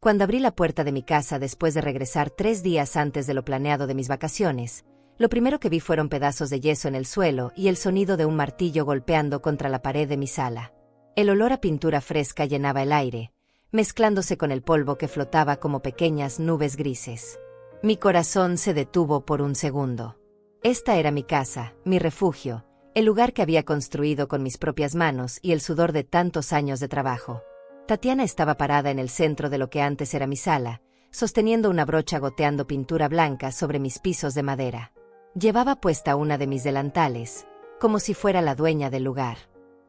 Cuando abrí la puerta de mi casa después de regresar 3 días antes de lo planeado de mis vacaciones, lo primero que vi fueron pedazos de yeso en el suelo y el sonido de un martillo golpeando contra la pared de mi sala. El olor a pintura fresca llenaba el aire, mezclándose con el polvo que flotaba como pequeñas nubes grises. Mi corazón se detuvo por un segundo. Esta era mi casa, mi refugio, el lugar que había construido con mis propias manos y el sudor de tantos años de trabajo. Tatiana estaba parada en el centro de lo que antes era mi sala, sosteniendo una brocha goteando pintura blanca sobre mis pisos de madera. Llevaba puesta una de mis delantales, como si fuera la dueña del lugar.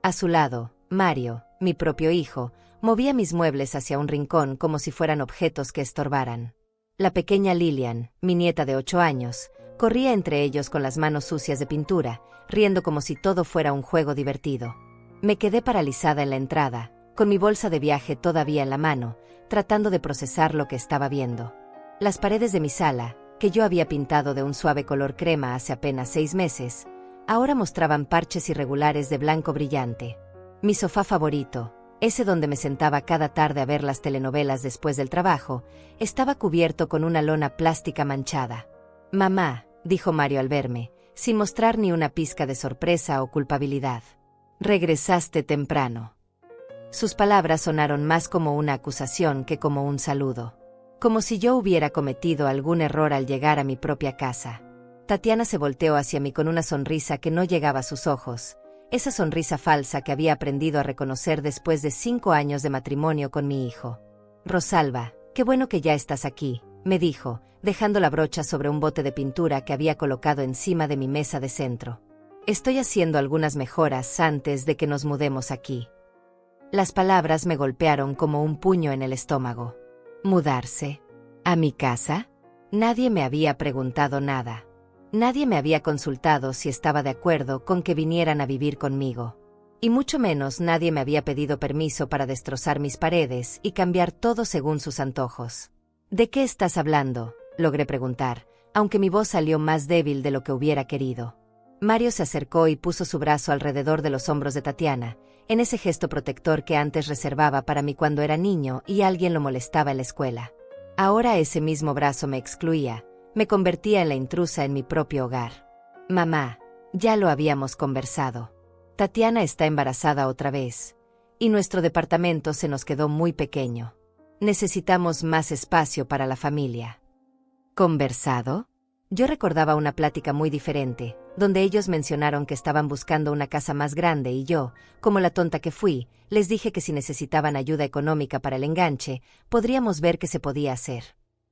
A su lado, Mario, mi propio hijo, movía mis muebles hacia un rincón como si fueran objetos que estorbaran. La pequeña Lilian, mi nieta de 8 años, corría entre ellos con las manos sucias de pintura, riendo como si todo fuera un juego divertido. Me quedé paralizada en la entrada, con mi bolsa de viaje todavía en la mano, tratando de procesar lo que estaba viendo. Las paredes de mi sala, que yo había pintado de un suave color crema hace apenas 6 meses, ahora mostraban parches irregulares de blanco brillante. Mi sofá favorito, ese donde me sentaba cada tarde a ver las telenovelas después del trabajo, estaba cubierto con una lona plástica manchada. «Mamá», dijo Mario al verme, sin mostrar ni una pizca de sorpresa o culpabilidad. «Regresaste temprano». Sus palabras sonaron más como una acusación que como un saludo. Como si yo hubiera cometido algún error al llegar a mi propia casa. Tatiana se volteó hacia mí con una sonrisa que no llegaba a sus ojos, esa sonrisa falsa que había aprendido a reconocer después de 5 años de matrimonio con mi hijo. «Rosalba, qué bueno que ya estás aquí», me dijo, dejando la brocha sobre un bote de pintura que había colocado encima de mi mesa de centro. «Estoy haciendo algunas mejoras antes de que nos mudemos aquí». Las palabras me golpearon como un puño en el estómago. ¿Mudarse? ¿A mi casa? Nadie me había preguntado nada. Nadie me había consultado si estaba de acuerdo con que vinieran a vivir conmigo. Y mucho menos nadie me había pedido permiso para destrozar mis paredes y cambiar todo según sus antojos. ¿De qué estás hablando?, logré preguntar, aunque mi voz salió más débil de lo que hubiera querido. Mario se acercó y puso su brazo alrededor de los hombros de Tatiana, en ese gesto protector que antes reservaba para mí cuando era niño y alguien lo molestaba en la escuela. Ahora ese mismo brazo me excluía, me convertía en la intrusa en mi propio hogar. «Mamá, ya lo habíamos conversado. Tatiana está embarazada otra vez, y nuestro departamento se nos quedó muy pequeño. Necesitamos más espacio para la familia». ¿Conversado? Yo recordaba una plática muy diferente, donde ellos mencionaron que estaban buscando una casa más grande y yo, como la tonta que fui, les dije que si necesitaban ayuda económica para el enganche, podríamos ver qué se podía hacer.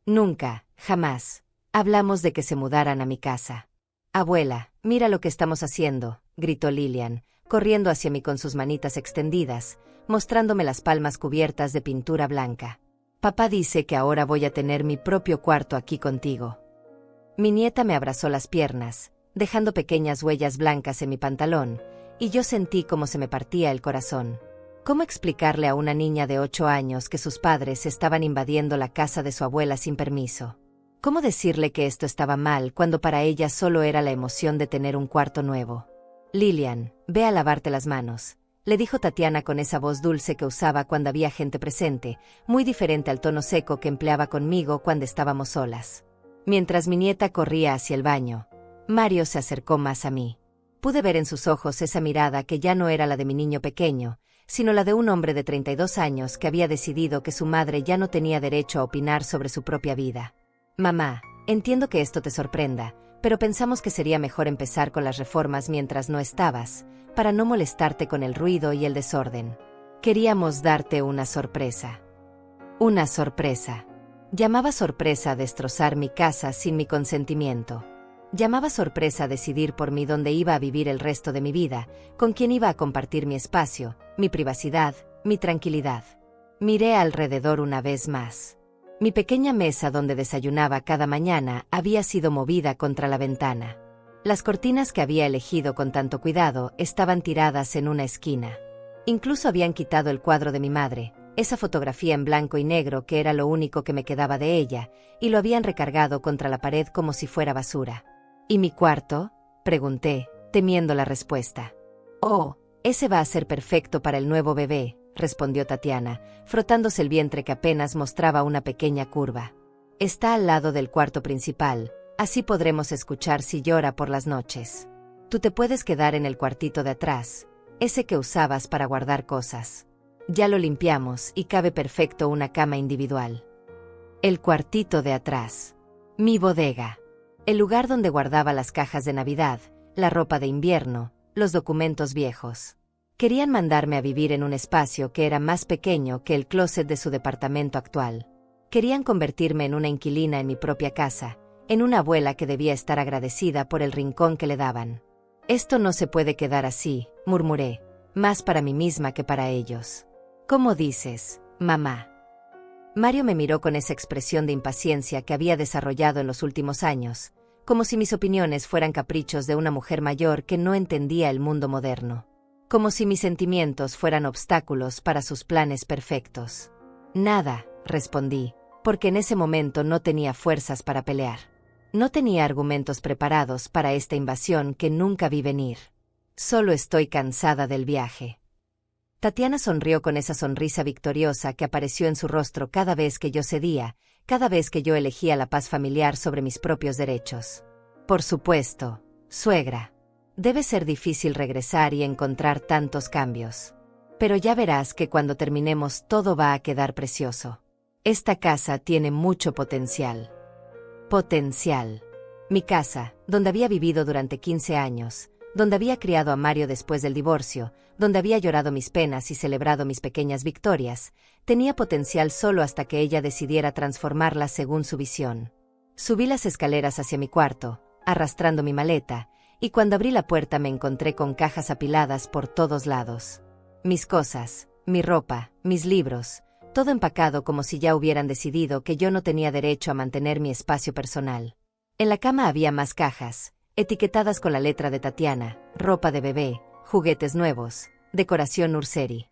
Nunca, jamás, hablamos de que se mudaran a mi casa. «Abuela, mira lo que estamos haciendo», gritó Lilian, corriendo hacia mí con sus manitas extendidas, mostrándome las palmas cubiertas de pintura blanca. «Papá dice que ahora voy a tener mi propio cuarto aquí contigo». Mi nieta me abrazó las piernas, dejando pequeñas huellas blancas en mi pantalón, y yo sentí como se me partía el corazón. ¿Cómo explicarle a una niña de 8 años que sus padres estaban invadiendo la casa de su abuela sin permiso? ¿Cómo decirle que esto estaba mal cuando para ella solo era la emoción de tener un cuarto nuevo? «Lilian, ve a lavarte las manos», le dijo Tatiana con esa voz dulce que usaba cuando había gente presente, muy diferente al tono seco que empleaba conmigo cuando estábamos solas. Mientras mi nieta corría hacia el baño, Mario se acercó más a mí. Pude ver en sus ojos esa mirada que ya no era la de mi niño pequeño, sino la de un hombre de 32 años que había decidido que su madre ya no tenía derecho a opinar sobre su propia vida. «Mamá, entiendo que esto te sorprenda, pero pensamos que sería mejor empezar con las reformas mientras no estabas, para no molestarte con el ruido y el desorden. Queríamos darte una sorpresa». Una sorpresa. Llamaba sorpresa a destrozar mi casa sin mi consentimiento. Llamaba sorpresa a decidir por mí dónde iba a vivir el resto de mi vida, con quién iba a compartir mi espacio, mi privacidad, mi tranquilidad. Miré alrededor una vez más. Mi pequeña mesa donde desayunaba cada mañana había sido movida contra la ventana. Las cortinas que había elegido con tanto cuidado estaban tiradas en una esquina. Incluso habían quitado el cuadro de mi madre, esa fotografía en blanco y negro que era lo único que me quedaba de ella, y lo habían recargado contra la pared como si fuera basura. «¿Y mi cuarto?», pregunté, temiendo la respuesta. «Oh, ese va a ser perfecto para el nuevo bebé», respondió Tatiana, frotándose el vientre que apenas mostraba una pequeña curva. Está al lado del cuarto principal, así podremos escuchar si llora por las noches. Tú te puedes quedar en el cuartito de atrás, ese que usabas para guardar cosas. Ya lo limpiamos y cabe perfecto una cama individual. El cuartito de atrás. Mi bodega. El lugar donde guardaba las cajas de Navidad, la ropa de invierno, los documentos viejos. Querían mandarme a vivir en un espacio que era más pequeño que el closet de su departamento actual. Querían convertirme en una inquilina en mi propia casa, en una abuela que debía estar agradecida por el rincón que le daban. Esto no se puede quedar así, murmuré, más para mí misma que para ellos. ¿Cómo dices, mamá? Mario me miró con esa expresión de impaciencia que había desarrollado en los últimos años, como si mis opiniones fueran caprichos de una mujer mayor que no entendía el mundo moderno. Como si mis sentimientos fueran obstáculos para sus planes perfectos. Nada, respondí, porque en ese momento no tenía fuerzas para pelear. No tenía argumentos preparados para esta invasión que nunca vi venir. Solo estoy cansada del viaje. Tatiana sonrió con esa sonrisa victoriosa que apareció en su rostro cada vez que yo cedía, cada vez que yo elegía la paz familiar sobre mis propios derechos. Por supuesto, suegra. Debe ser difícil regresar y encontrar tantos cambios. Pero ya verás que cuando terminemos todo va a quedar precioso. Esta casa tiene mucho potencial. Potencial. Mi casa, donde había vivido durante 15 años, donde había criado a Mario después del divorcio, donde había llorado mis penas y celebrado mis pequeñas victorias, tenía potencial solo hasta que ella decidiera transformarla según su visión. Subí las escaleras hacia mi cuarto, arrastrando mi maleta, y cuando abrí la puerta me encontré con cajas apiladas por todos lados. Mis cosas, mi ropa, mis libros, todo empacado como si ya hubieran decidido que yo no tenía derecho a mantener mi espacio personal. En la cama había más cajas, etiquetadas con la letra de Tatiana, ropa de bebé, juguetes nuevos, decoración nursery.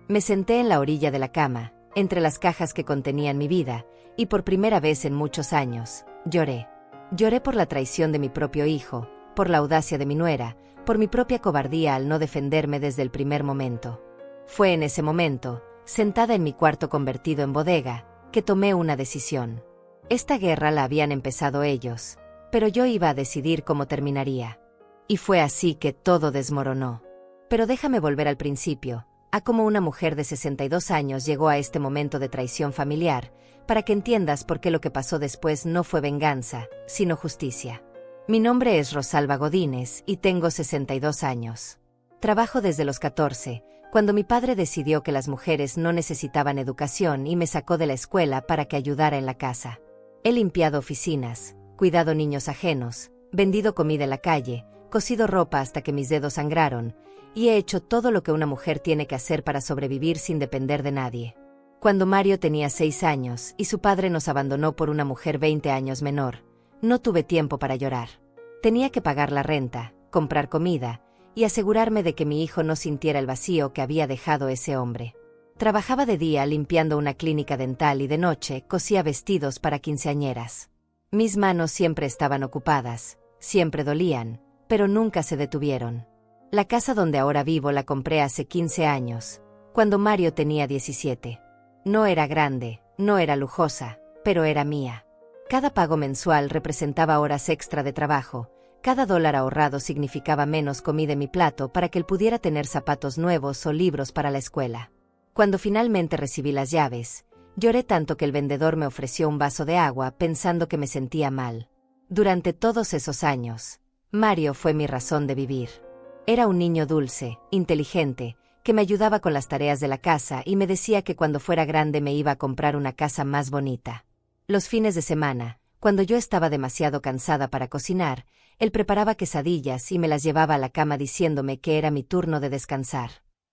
Me senté en la orilla de la cama, entre las cajas que contenían mi vida, y por primera vez en muchos años, lloré. Lloré por la traición de mi propio hijo, por la audacia de mi nuera, por mi propia cobardía al no defenderme desde el primer momento. Fue en ese momento, sentada en mi cuarto convertido en bodega, que tomé una decisión. Esta guerra la habían empezado ellos, pero yo iba a decidir cómo terminaría. Y fue así que todo desmoronó. Pero déjame volver al principio, a cómo una mujer de 62 años llegó a este momento de traición familiar, para que entiendas por qué lo que pasó después no fue venganza, sino justicia. Mi nombre es Rosalba Godínez y tengo 62 años. Trabajo desde los 14, cuando mi padre decidió que las mujeres no necesitaban educación y me sacó de la escuela para que ayudara en la casa. He limpiado oficinas, cuidado niños ajenos, vendido comida en la calle, cosido ropa hasta que mis dedos sangraron, y he hecho todo lo que una mujer tiene que hacer para sobrevivir sin depender de nadie. Cuando Mario tenía 6 años y su padre nos abandonó por una mujer 20 años menor, no tuve tiempo para llorar. Tenía que pagar la renta, comprar comida, y asegurarme de que mi hijo no sintiera el vacío que había dejado ese hombre. Trabajaba de día limpiando una clínica dental y de noche cosía vestidos para quinceañeras. Mis manos siempre estaban ocupadas, siempre dolían, pero nunca se detuvieron. La casa donde ahora vivo la compré hace 15 años, cuando Mario tenía 17. No era grande, no era lujosa, pero era mía. Cada pago mensual representaba horas extra de trabajo, cada dólar ahorrado significaba menos comida en mi plato para que él pudiera tener zapatos nuevos o libros para la escuela. Cuando finalmente recibí las llaves, lloré tanto que el vendedor me ofreció un vaso de agua pensando que me sentía mal. Durante todos esos años, Mario fue mi razón de vivir. Era un niño dulce, inteligente, que me ayudaba con las tareas de la casa y me decía que cuando fuera grande me iba a comprar una casa más bonita. Los fines de semana, cuando yo estaba demasiado cansada para cocinar, él preparaba quesadillas y me las llevaba a la cama diciéndome que era mi turno de descansar.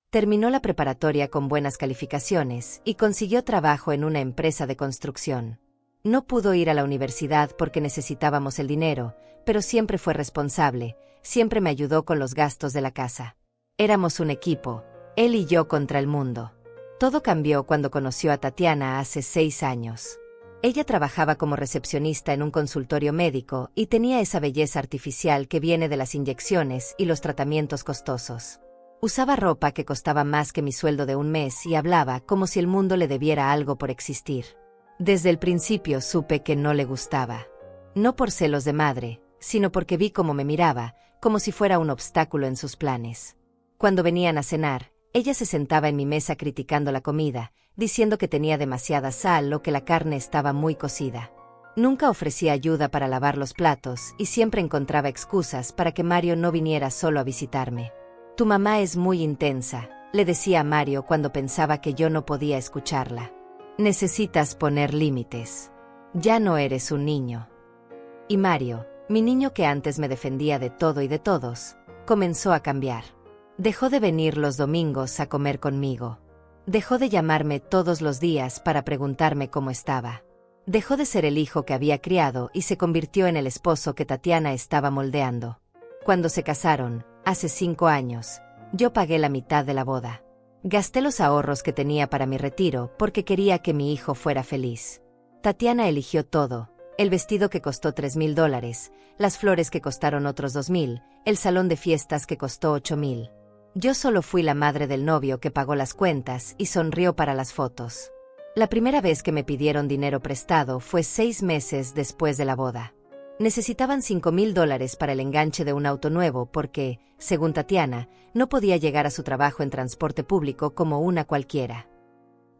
Terminó la preparatoria con buenas calificaciones y consiguió trabajo en una empresa de construcción. No pudo ir a la universidad porque necesitábamos el dinero, pero siempre fue responsable, siempre me ayudó con los gastos de la casa. Éramos un equipo, él y yo contra el mundo. Todo cambió cuando conoció a Tatiana hace 6 años. Ella trabajaba como recepcionista en un consultorio médico y tenía esa belleza artificial que viene de las inyecciones y los tratamientos costosos. Usaba ropa que costaba más que mi sueldo de un mes y hablaba como si el mundo le debiera algo por existir. Desde el principio supe que no le gustaba. No por celos de madre, sino porque vi cómo me miraba, como si fuera un obstáculo en sus planes. Cuando venían a cenar, ella se sentaba en mi mesa criticando la comida, diciendo que tenía demasiada sal o que la carne estaba muy cocida. Nunca ofrecía ayuda para lavar los platos y siempre encontraba excusas para que Mario no viniera solo a visitarme. «Tu mamá es muy intensa», le decía a Mario cuando pensaba que yo no podía escucharla. «Necesitas poner límites. Ya no eres un niño». Y Mario, mi niño que antes me defendía de todo y de todos, comenzó a cambiar. Dejó de venir los domingos a comer conmigo. Dejó de llamarme todos los días para preguntarme cómo estaba. Dejó de ser el hijo que había criado y se convirtió en el esposo que Tatiana estaba moldeando. Cuando se casaron, hace 5 años, yo pagué la mitad de la boda. Gasté los ahorros que tenía para mi retiro porque quería que mi hijo fuera feliz. Tatiana eligió todo: el vestido que costó $3,000, las flores que costaron otros $2,000, el salón de fiestas que costó $8,000. Yo solo fui la madre del novio que pagó las cuentas y sonrió para las fotos. La primera vez que me pidieron dinero prestado fue 6 meses después de la boda. Necesitaban $5,000 para el enganche de un auto nuevo porque, según Tatiana, no podía llegar a su trabajo en transporte público como una cualquiera.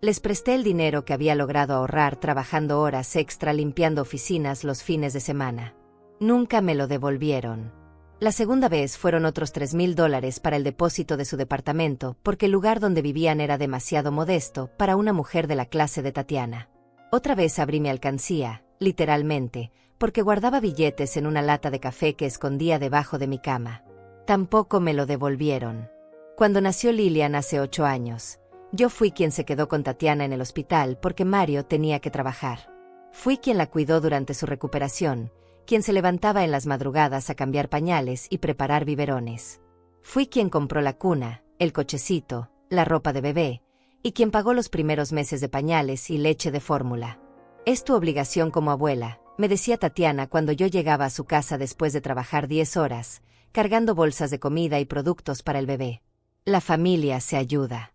Les presté el dinero que había logrado ahorrar trabajando horas extra limpiando oficinas los fines de semana. Nunca me lo devolvieron. La segunda vez fueron otros $3,000 para el depósito de su departamento porque el lugar donde vivían era demasiado modesto para una mujer de la clase de Tatiana. Otra vez abrí mi alcancía, literalmente, porque guardaba billetes en una lata de café que escondía debajo de mi cama. Tampoco me lo devolvieron. Cuando nació Lilian hace 8 años, yo fui quien se quedó con Tatiana en el hospital porque Mario tenía que trabajar. Fui quien la cuidó durante su recuperación, quien se levantaba en las madrugadas a cambiar pañales y preparar biberones. Fui quien compró la cuna, el cochecito, la ropa de bebé, y quien pagó los primeros meses de pañales y leche de fórmula. «Es tu obligación como abuela», me decía Tatiana cuando yo llegaba a su casa después de trabajar 10 horas, cargando bolsas de comida y productos para el bebé. «La familia se ayuda».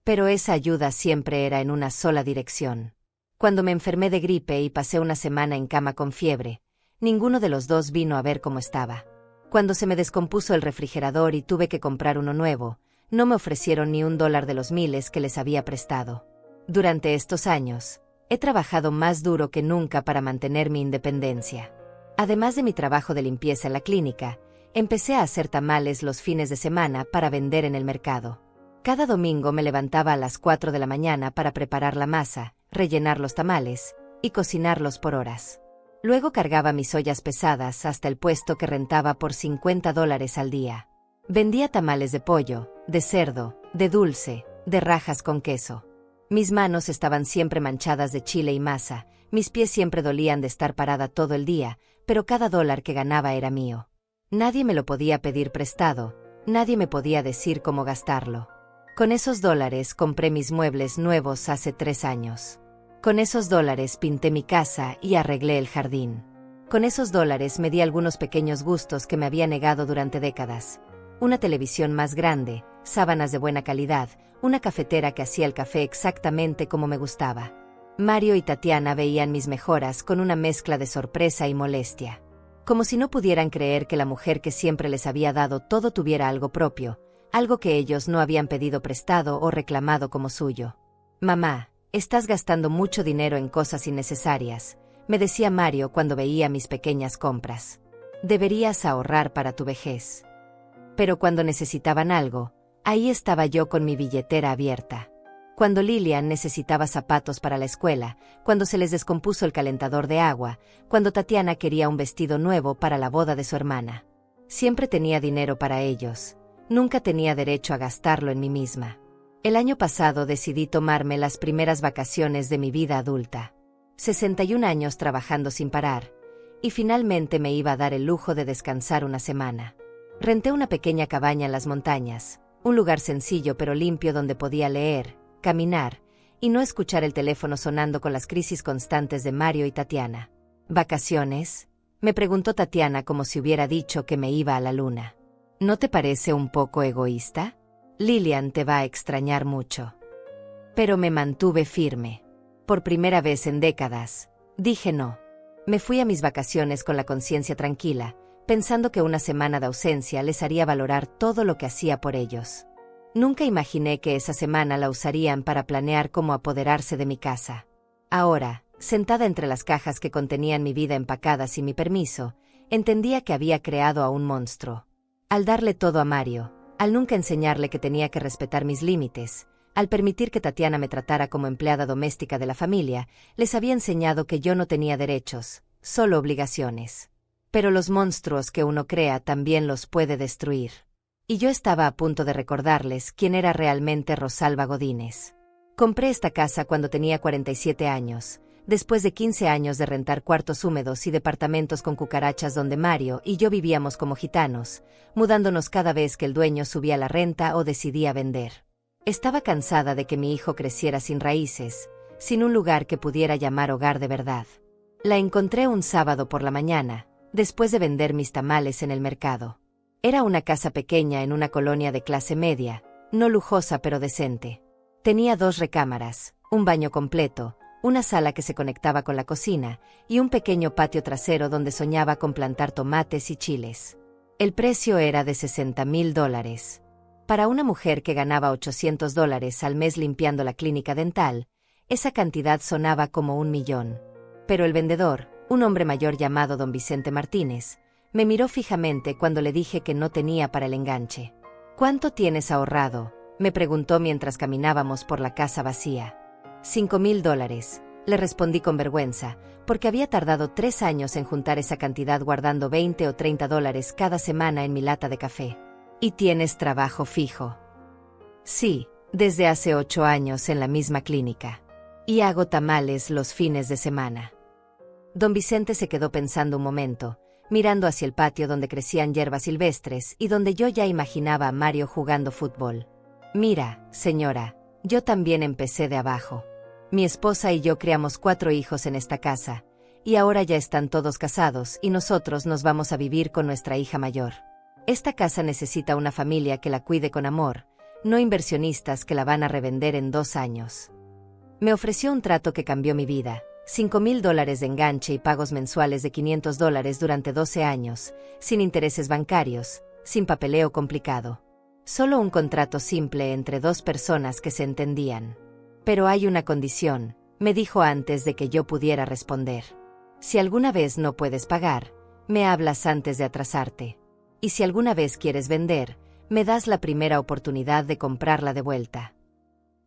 Pero esa ayuda siempre era en una sola dirección. Cuando me enfermé de gripe y pasé una semana en cama con fiebre, ninguno de los dos vino a ver cómo estaba. Cuando se me descompuso el refrigerador y tuve que comprar uno nuevo, no me ofrecieron ni $1 de los miles que les había prestado. Durante estos años, he trabajado más duro que nunca para mantener mi independencia. Además de mi trabajo de limpieza en la clínica, empecé a hacer tamales los fines de semana para vender en el mercado. Cada domingo me levantaba a las 4 de la mañana para preparar la masa, rellenar los tamales y cocinarlos por horas. Luego cargaba mis ollas pesadas hasta el puesto que rentaba por $50 al día. Vendía tamales de pollo, de cerdo, de dulce, de rajas con queso. Mis manos estaban siempre manchadas de chile y masa, mis pies siempre dolían de estar parada todo el día, pero cada dólar que ganaba era mío. Nadie me lo podía pedir prestado, nadie me podía decir cómo gastarlo. Con esos dólares compré mis muebles nuevos hace 3 años. Con esos dólares pinté mi casa y arreglé el jardín. Con esos dólares me di algunos pequeños gustos que me había negado durante décadas. Una televisión más grande, sábanas de buena calidad, una cafetera que hacía el café exactamente como me gustaba. Mario y Tatiana veían mis mejoras con una mezcla de sorpresa y molestia. Como si no pudieran creer que la mujer que siempre les había dado todo tuviera algo propio, algo que ellos no habían pedido prestado o reclamado como suyo. «Mamá, estás gastando mucho dinero en cosas innecesarias», me decía Mario cuando veía mis pequeñas compras. «Deberías ahorrar para tu vejez». Pero cuando necesitaban algo, ahí estaba yo con mi billetera abierta. Cuando Lilian necesitaba zapatos para la escuela, cuando se les descompuso el calentador de agua, cuando Tatiana quería un vestido nuevo para la boda de su hermana. Siempre tenía dinero para ellos. Nunca tenía derecho a gastarlo en mí misma. El año pasado decidí tomarme las primeras vacaciones de mi vida adulta. 61 años trabajando sin parar, y finalmente me iba a dar el lujo de descansar una semana. Renté una pequeña cabaña en las montañas, un lugar sencillo pero limpio donde podía leer, caminar, y no escuchar el teléfono sonando con las crisis constantes de Mario y Tatiana. «¿Vacaciones?», me preguntó Tatiana como si hubiera dicho que me iba a la luna. «¿No te parece un poco egoísta?». Lillian te va a extrañar mucho. Pero me mantuve firme. Por primera vez en décadas, dije no. Me fui a mis vacaciones con la conciencia tranquila, pensando que una semana de ausencia les haría valorar todo lo que hacía por ellos. Nunca imaginé que esa semana la usarían para planear cómo apoderarse de mi casa. Ahora, sentada entre las cajas que contenían mi vida empacada sin mi permiso, entendía que había creado a un monstruo. Al darle todo a Mario, al nunca enseñarle que tenía que respetar mis límites, al permitir que Tatiana me tratara como empleada doméstica de la familia, les había enseñado que yo no tenía derechos, solo obligaciones. Pero los monstruos que uno crea también los puede destruir. Y yo estaba a punto de recordarles quién era realmente Rosalba Godínez. Compré esta casa cuando tenía 47 años, después de 15 años de rentar cuartos húmedos y departamentos con cucarachas donde Mario y yo vivíamos como gitanos, mudándonos cada vez que el dueño subía la renta o decidía vender. Estaba cansada de que mi hijo creciera sin raíces, sin un lugar que pudiera llamar hogar de verdad. La encontré un sábado por la mañana, después de vender mis tamales en el mercado. Era una casa pequeña en una colonia de clase media, no lujosa pero decente. Tenía 2 recámaras, un baño completo, una sala que se conectaba con la cocina y un pequeño patio trasero donde soñaba con plantar tomates y chiles. El precio era de $60,000. Para una mujer que ganaba $800 al mes limpiando la clínica dental, esa cantidad sonaba como $1 millón. Pero el vendedor, un hombre mayor llamado don Vicente Martínez, me miró fijamente cuando le dije que no tenía para el enganche. ¿Cuánto tienes ahorrado?, me preguntó mientras caminábamos por la casa vacía. $5,000, le respondí con vergüenza, porque había tardado 3 años en juntar esa cantidad guardando $20 o $30 cada semana en mi lata de café. ¿Y tienes trabajo fijo? Sí, desde hace 8 años en la misma clínica. Y hago tamales los fines de semana. Don Vicente se quedó pensando un momento, mirando hacia el patio donde crecían hierbas silvestres y donde yo ya imaginaba a Mario jugando fútbol. Mira, señora, yo también empecé de abajo. Mi esposa y yo criamos 4 hijos en esta casa, y ahora ya están todos casados y nosotros nos vamos a vivir con nuestra hija mayor. Esta casa necesita una familia que la cuide con amor, no inversionistas que la van a revender en 2 años. Me ofreció un trato que cambió mi vida, $5,000 de enganche y pagos mensuales de $500 durante 12 años, sin intereses bancarios, sin papeleo complicado. Solo un contrato simple entre 2 personas que se entendían. Pero hay una condición, me dijo antes de que yo pudiera responder. Si alguna vez no puedes pagar, me hablas antes de atrasarte. Y si alguna vez quieres vender, me das la primera oportunidad de comprarla de vuelta.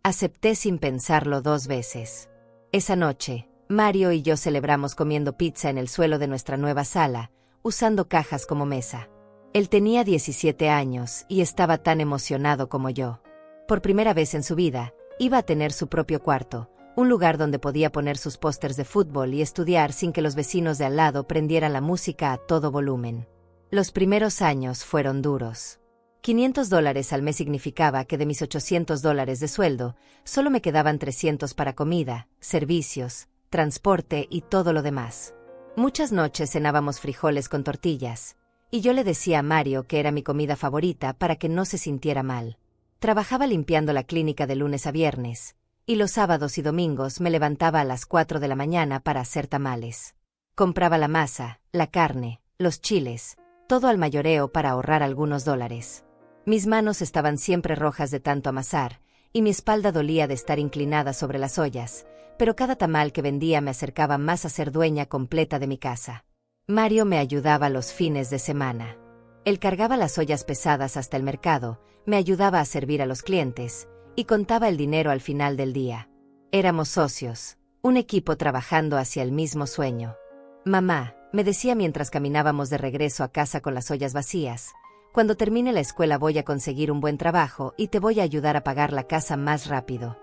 Acepté sin pensarlo 2 veces. Esa noche, Mario y yo celebramos comiendo pizza en el suelo de nuestra nueva sala, usando cajas como mesa. Él tenía 17 años y estaba tan emocionado como yo. Por primera vez en su vida, iba a tener su propio cuarto, un lugar donde podía poner sus pósters de fútbol y estudiar sin que los vecinos de al lado prendieran la música a todo volumen. Los primeros años fueron duros. $500 al mes significaba que de mis $800 de sueldo, solo me quedaban $300 para comida, servicios, transporte y todo lo demás. Muchas noches cenábamos frijoles con tortillas, y yo le decía a Mario que era mi comida favorita para que no se sintiera mal. Trabajaba limpiando la clínica de lunes a viernes, y los sábados y domingos me levantaba a las 4 de la mañana para hacer tamales. Compraba la masa, la carne, los chiles, todo al mayoreo para ahorrar algunos dólares. Mis manos estaban siempre rojas de tanto amasar, y mi espalda dolía de estar inclinada sobre las ollas, pero cada tamal que vendía me acercaba más a ser dueña completa de mi casa. Mario me ayudaba los fines de semana. Él cargaba las ollas pesadas hasta el mercado, me ayudaba a servir a los clientes, y contaba el dinero al final del día. Éramos socios, un equipo trabajando hacia el mismo sueño. Mamá, me decía mientras caminábamos de regreso a casa con las ollas vacías, cuando termine la escuela voy a conseguir un buen trabajo y te voy a ayudar a pagar la casa más rápido.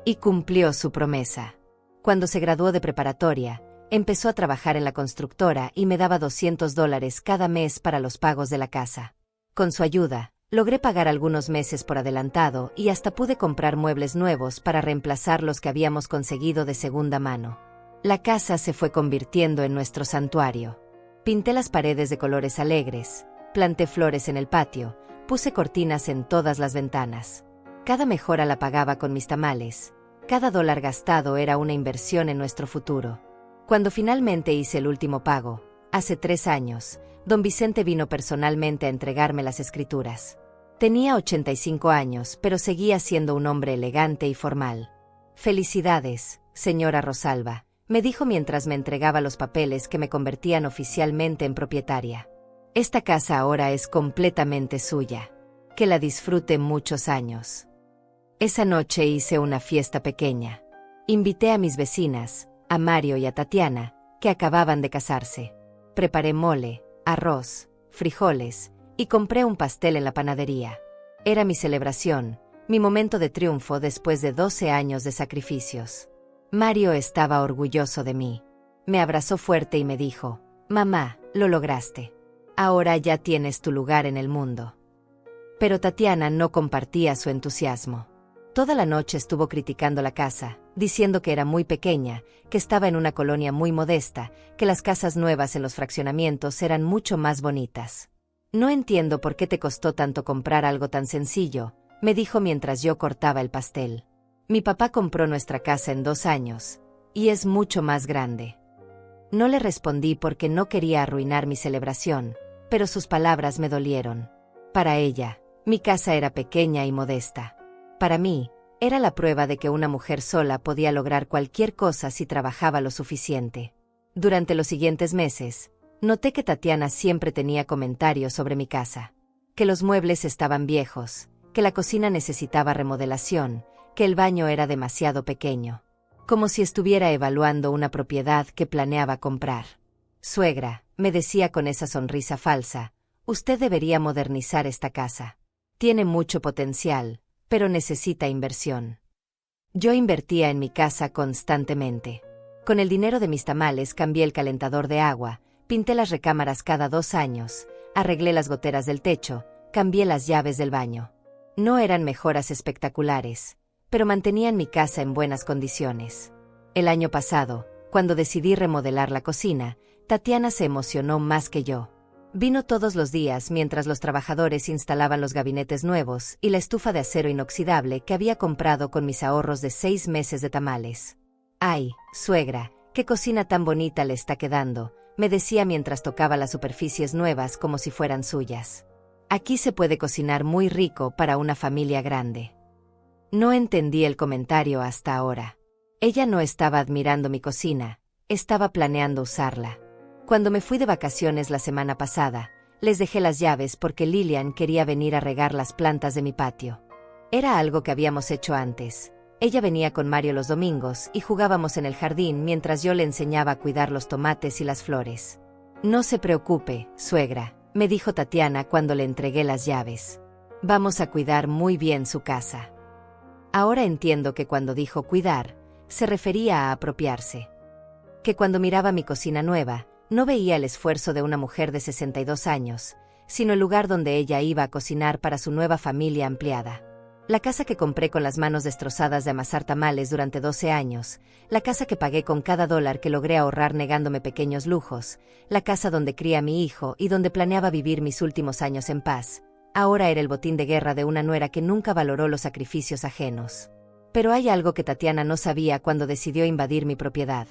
Y cumplió su promesa. Cuando se graduó de preparatoria, empezó a trabajar en la constructora y me daba $200 cada mes para los pagos de la casa. Con su ayuda, logré pagar algunos meses por adelantado y hasta pude comprar muebles nuevos para reemplazar los que habíamos conseguido de segunda mano. La casa se fue convirtiendo en nuestro santuario. Pinté las paredes de colores alegres, planté flores en el patio, Puse cortinas en todas las ventanas. Cada mejora la pagaba con mis tamales. Cada dólar gastado era una inversión en nuestro futuro. Cuando finalmente hice el último pago, hace 3 años, don Vicente vino personalmente a entregarme las escrituras. Tenía 85 años, pero seguía siendo un hombre elegante y formal. «Felicidades, señora Rosalba», me dijo mientras me entregaba los papeles que me convertían oficialmente en propietaria. «Esta casa ahora es completamente suya. Que la disfrute muchos años». Esa noche hice una fiesta pequeña. Invité a mis vecinas, a Mario y a Tatiana, que acababan de casarse. Preparé mole, arroz, frijoles, y compré un pastel en la panadería. Era mi celebración, mi momento de triunfo después de 12 años de sacrificios. Mario estaba orgulloso de mí. Me abrazó fuerte y me dijo: «Mamá, lo lograste. Ahora ya tienes tu lugar en el mundo». Pero Tatiana no compartía su entusiasmo. Toda la noche estuvo criticando la casa, diciendo que era muy pequeña, que estaba en una colonia muy modesta, que las casas nuevas en los fraccionamientos eran mucho más bonitas. «No entiendo por qué te costó tanto comprar algo tan sencillo», me dijo mientras yo cortaba el pastel. «Mi papá compró nuestra casa en 2 años, y es mucho más grande». No le respondí porque no quería arruinar mi celebración, pero sus palabras me dolieron. Para ella, mi casa era pequeña y modesta. Para mí, era la prueba de que una mujer sola podía lograr cualquier cosa si trabajaba lo suficiente. Durante los siguientes meses, noté que Tatiana siempre tenía comentarios sobre mi casa. Que los muebles estaban viejos, que la cocina necesitaba remodelación, que el baño era demasiado pequeño. Como si estuviera evaluando una propiedad que planeaba comprar. «Suegra», me decía con esa sonrisa falsa, «usted debería modernizar esta casa. Tiene mucho potencial, pero necesita inversión». Yo invertía en mi casa constantemente. Con el dinero de mis tamales cambié el calentador de agua, pinté las recámaras cada 2 años, arreglé las goteras del techo, cambié las llaves del baño. No eran mejoras espectaculares, pero mantenían mi casa en buenas condiciones. El año pasado, cuando decidí remodelar la cocina, Tatiana se emocionó más que yo. Vino todos los días mientras los trabajadores instalaban los gabinetes nuevos y la estufa de acero inoxidable que había comprado con mis ahorros de 6 meses de tamales. «Ay, suegra, qué cocina tan bonita le está quedando», me decía mientras tocaba las superficies nuevas como si fueran suyas. «Aquí se puede cocinar muy rico para una familia grande». No entendí el comentario hasta ahora. Ella no estaba admirando mi cocina, estaba planeando usarla. Cuando me fui de vacaciones la semana pasada, les dejé las llaves porque Lilian quería venir a regar las plantas de mi patio. Era algo que habíamos hecho antes. Ella venía con Mario los domingos y jugábamos en el jardín mientras yo le enseñaba a cuidar los tomates y las flores. «No se preocupe, suegra», me dijo Tatiana cuando le entregué las llaves. «Vamos a cuidar muy bien su casa». Ahora entiendo que cuando dijo cuidar, se refería a apropiarse. Que cuando miraba mi cocina nueva, no veía el esfuerzo de una mujer de 62 años, sino el lugar donde ella iba a cocinar para su nueva familia ampliada. La casa que compré con las manos destrozadas de amasar tamales durante 12 años, la casa que pagué con cada dólar que logré ahorrar negándome pequeños lujos, la casa donde crié a mi hijo y donde planeaba vivir mis últimos años en paz, ahora era el botín de guerra de una nuera que nunca valoró los sacrificios ajenos. Pero hay algo que Tatiana no sabía cuando decidió invadir mi propiedad.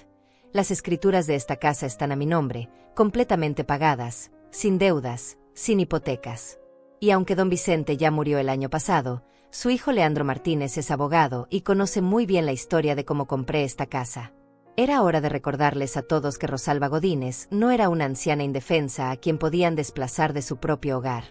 Las escrituras de esta casa están a mi nombre, completamente pagadas, sin deudas, sin hipotecas. Y aunque don Vicente ya murió el año pasado, su hijo Leandro Martínez es abogado y conoce muy bien la historia de cómo compré esta casa. Era hora de recordarles a todos que Rosalba Godínez no era una anciana indefensa a quien podían desplazar de su propio hogar.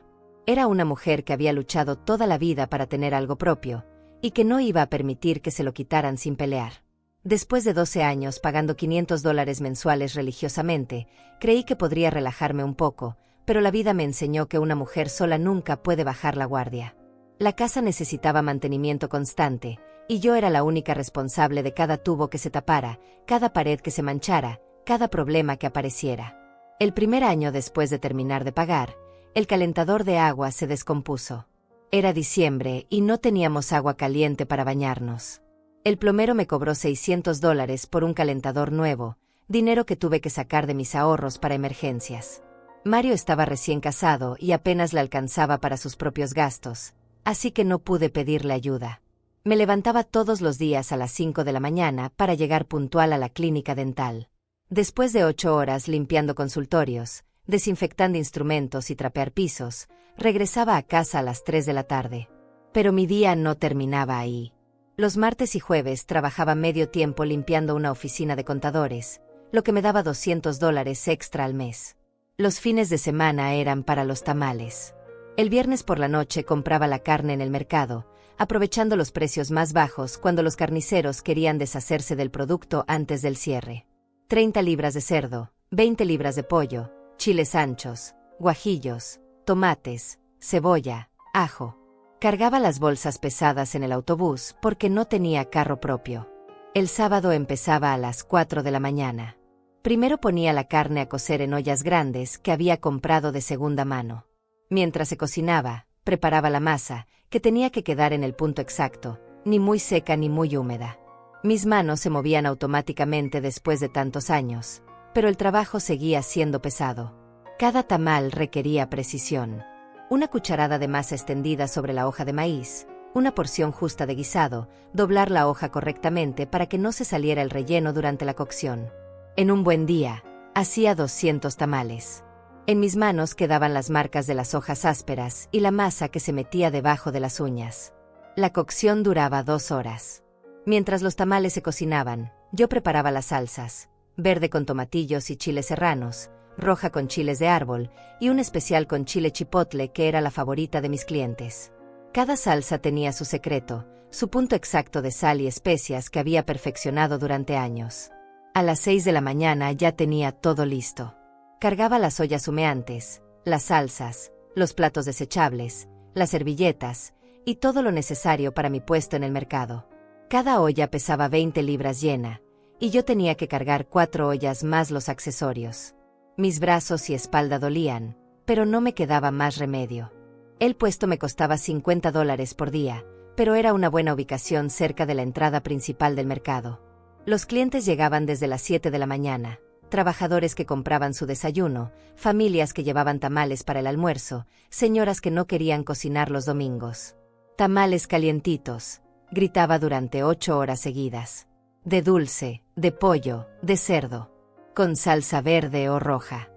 Era una mujer que había luchado toda la vida para tener algo propio, y que no iba a permitir que se lo quitaran sin pelear. Después de 12 años pagando $500 mensuales religiosamente, creí que podría relajarme un poco, pero la vida me enseñó que una mujer sola nunca puede bajar la guardia. La casa necesitaba mantenimiento constante, y yo era la única responsable de cada tubo que se tapara, cada pared que se manchara, cada problema que apareciera. El primer año después de terminar de pagar, el calentador de agua se descompuso. Era diciembre y no teníamos agua caliente para bañarnos. El plomero me cobró $600 por un calentador nuevo, dinero que tuve que sacar de mis ahorros para emergencias. Mario estaba recién casado y apenas le alcanzaba para sus propios gastos, así que no pude pedirle ayuda. Me levantaba todos los días a las 5 de la mañana para llegar puntual a la clínica dental. Después de 8 horas limpiando consultorios, desinfectando instrumentos y trapear pisos, regresaba a casa a las 3 de la tarde. Pero mi día no terminaba ahí. Los martes y jueves trabajaba medio tiempo limpiando una oficina de contadores, lo que me daba $200 extra al mes. Los fines de semana eran para los tamales. El viernes por la noche compraba la carne en el mercado, aprovechando los precios más bajos cuando los carniceros querían deshacerse del producto antes del cierre. 30 libras de cerdo, 20 libras de pollo, chiles anchos, guajillos, tomates, cebolla, ajo. Cargaba las bolsas pesadas en el autobús porque no tenía carro propio. El sábado empezaba a las 4 de la mañana. Primero ponía la carne a cocer en ollas grandes que había comprado de segunda mano. Mientras se cocinaba, preparaba la masa, que tenía que quedar en el punto exacto, ni muy seca ni muy húmeda. Mis manos se movían automáticamente después de tantos años, pero el trabajo seguía siendo pesado. Cada tamal requería precisión. Una cucharada de masa extendida sobre la hoja de maíz, una porción justa de guisado, doblar la hoja correctamente para que no se saliera el relleno durante la cocción. En un buen día, hacía 200 tamales. En mis manos quedaban las marcas de las hojas ásperas y la masa que se metía debajo de las uñas. La cocción duraba 2 horas. Mientras los tamales se cocinaban, yo preparaba las salsas, verde con tomatillos y chiles serranos, roja con chiles de árbol y un especial con chile chipotle que era la favorita de mis clientes. Cada salsa tenía su secreto, su punto exacto de sal y especias que había perfeccionado durante años. A las 6 de la mañana ya tenía todo listo. Cargaba las ollas humeantes, las salsas, los platos desechables, las servilletas y todo lo necesario para mi puesto en el mercado. Cada olla pesaba 20 libras llena, y yo tenía que cargar 4 ollas más los accesorios. Mis brazos y espalda dolían, pero no me quedaba más remedio. El puesto me costaba $50 por día, pero era una buena ubicación cerca de la entrada principal del mercado. Los clientes llegaban desde las 7 de la mañana, trabajadores que compraban su desayuno, familias que llevaban tamales para el almuerzo, señoras que no querían cocinar los domingos. Tamales calientitos, gritaba durante 8 horas seguidas. De dulce, de pollo, de cerdo, con salsa verde o roja.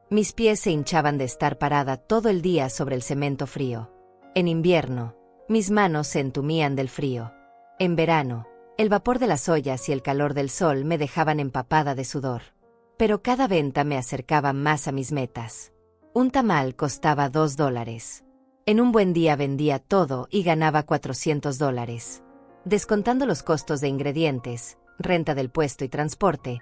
Mis pies se hinchaban de estar parada todo el día sobre el cemento frío. En invierno, mis manos se entumían del frío. En verano, el vapor de las ollas y el calor del sol me dejaban empapada de sudor. Pero cada venta me acercaba más a mis metas. Un tamal costaba $2. En un buen día vendía todo y ganaba $400. Descontando los costos de ingredientes, renta del puesto y transporte,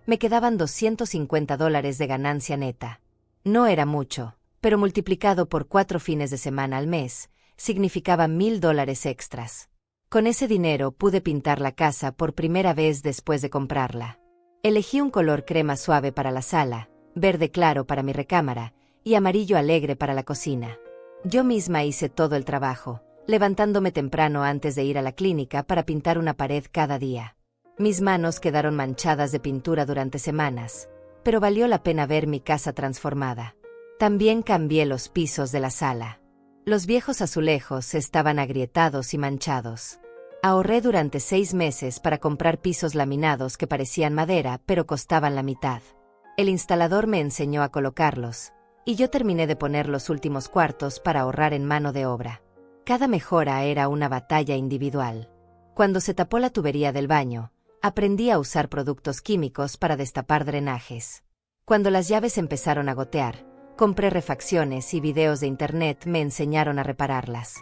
me quedaban $250 de ganancia neta. No era mucho, pero multiplicado por 4 fines de semana al mes, significaba $1000 extras. Con ese dinero pude pintar la casa por primera vez después de comprarla. Elegí un color crema suave para la sala, verde claro para mi recámara y amarillo alegre para la cocina. Yo misma hice todo el trabajo, levantándome temprano antes de ir a la clínica para pintar una pared cada día. Mis manos quedaron manchadas de pintura durante semanas, pero valió la pena ver mi casa transformada. También cambié los pisos de la sala. Los viejos azulejos estaban agrietados y manchados. Ahorré durante 6 meses para comprar pisos laminados que parecían madera pero costaban la mitad. El instalador me enseñó a colocarlos, y yo terminé de poner los últimos cuartos para ahorrar en mano de obra. Cada mejora era una batalla individual. Cuando se tapó la tubería del baño, aprendí a usar productos químicos para destapar drenajes. Cuando las llaves empezaron a gotear, compré refacciones y videos de internet me enseñaron a repararlas.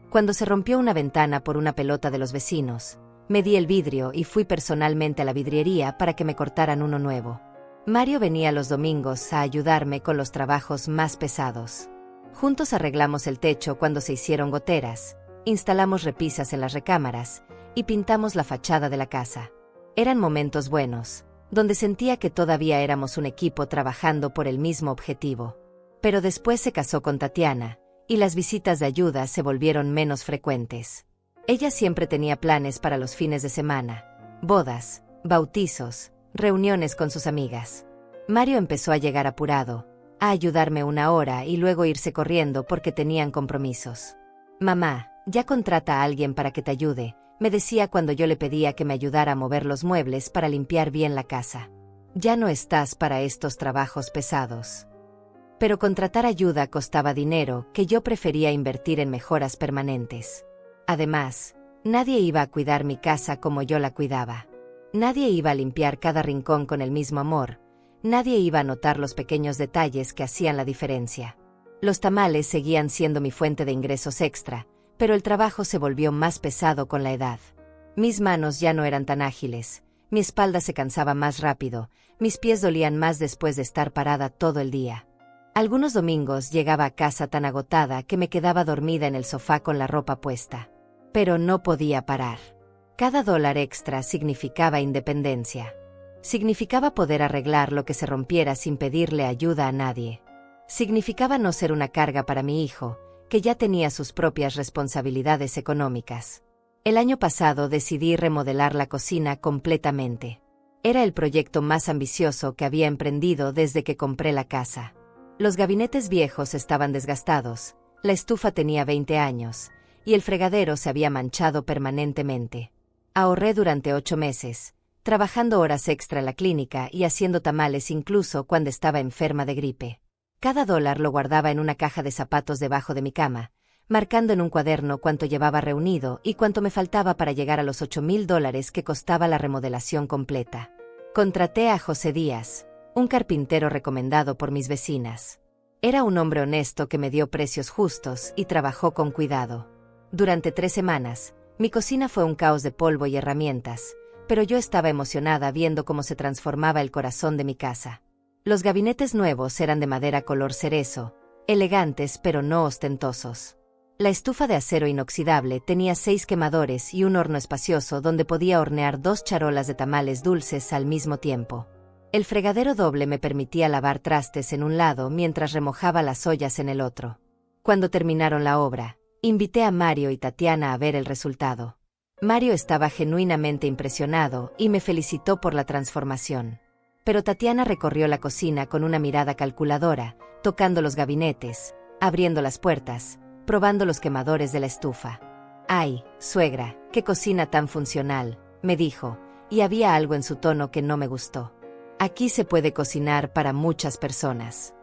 Cuando se rompió una ventana por una pelota de los vecinos, medí el vidrio y fui personalmente a la vidriería para que me cortaran uno nuevo. Mario venía los domingos a ayudarme con los trabajos más pesados. Juntos arreglamos el techo cuando se hicieron goteras, instalamos repisas en las recámaras y pintamos la fachada de la casa. Eran momentos buenos, donde sentía que todavía éramos un equipo trabajando por el mismo objetivo. Pero después se casó con Tatiana, y las visitas de ayuda se volvieron menos frecuentes. Ella siempre tenía planes para los fines de semana, bodas, bautizos, reuniones con sus amigas. Mario empezó a llegar apurado, a ayudarme una hora y luego irse corriendo porque tenían compromisos. Mamá, ya contrata a alguien para que te ayude, me decía cuando yo le pedía que me ayudara a mover los muebles para limpiar bien la casa. Ya no estás para estos trabajos pesados. Pero contratar ayuda costaba dinero que yo prefería invertir en mejoras permanentes. Además, nadie iba a cuidar mi casa como yo la cuidaba. Nadie iba a limpiar cada rincón con el mismo amor. Nadie iba a notar los pequeños detalles que hacían la diferencia. Los tamales seguían siendo mi fuente de ingresos extra, pero el trabajo se volvió más pesado con la edad. Mis manos ya no eran tan ágiles, mi espalda se cansaba más rápido, mis pies dolían más después de estar parada todo el día. Algunos domingos llegaba a casa tan agotada que me quedaba dormida en el sofá con la ropa puesta. Pero no podía parar. Cada dólar extra significaba independencia. Significaba poder arreglar lo que se rompiera sin pedirle ayuda a nadie. Significaba no ser una carga para mi hijo, que ya tenía sus propias responsabilidades económicas. El año pasado decidí remodelar la cocina completamente. Era el proyecto más ambicioso que había emprendido desde que compré la casa. Los gabinetes viejos estaban desgastados, la estufa tenía 20 años, y el fregadero se había manchado permanentemente. Ahorré durante 8 meses, trabajando horas extra en la clínica y haciendo tamales incluso cuando estaba enferma de gripe. Cada dólar lo guardaba en una caja de zapatos debajo de mi cama, marcando en un cuaderno cuánto llevaba reunido y cuánto me faltaba para llegar a los $8,000 que costaba la remodelación completa. Contraté a José Díaz, un carpintero recomendado por mis vecinas. Era un hombre honesto que me dio precios justos y trabajó con cuidado. Durante 3 semanas, mi cocina fue un caos de polvo y herramientas, pero yo estaba emocionada viendo cómo se transformaba el corazón de mi casa. Los gabinetes nuevos eran de madera color cerezo, elegantes pero no ostentosos. La estufa de acero inoxidable tenía 6 quemadores y un horno espacioso donde podía hornear 2 charolas de tamales dulces al mismo tiempo. El fregadero doble me permitía lavar trastes en un lado mientras remojaba las ollas en el otro. Cuando terminaron la obra, invité a Mario y Tatiana a ver el resultado. Mario estaba genuinamente impresionado y me felicitó por la transformación. Pero Tatiana recorrió la cocina con una mirada calculadora, tocando los gabinetes, abriendo las puertas, probando los quemadores de la estufa. «Ay, suegra, qué cocina tan funcional», me dijo, y había algo en su tono que no me gustó. «Aquí se puede cocinar para muchas personas».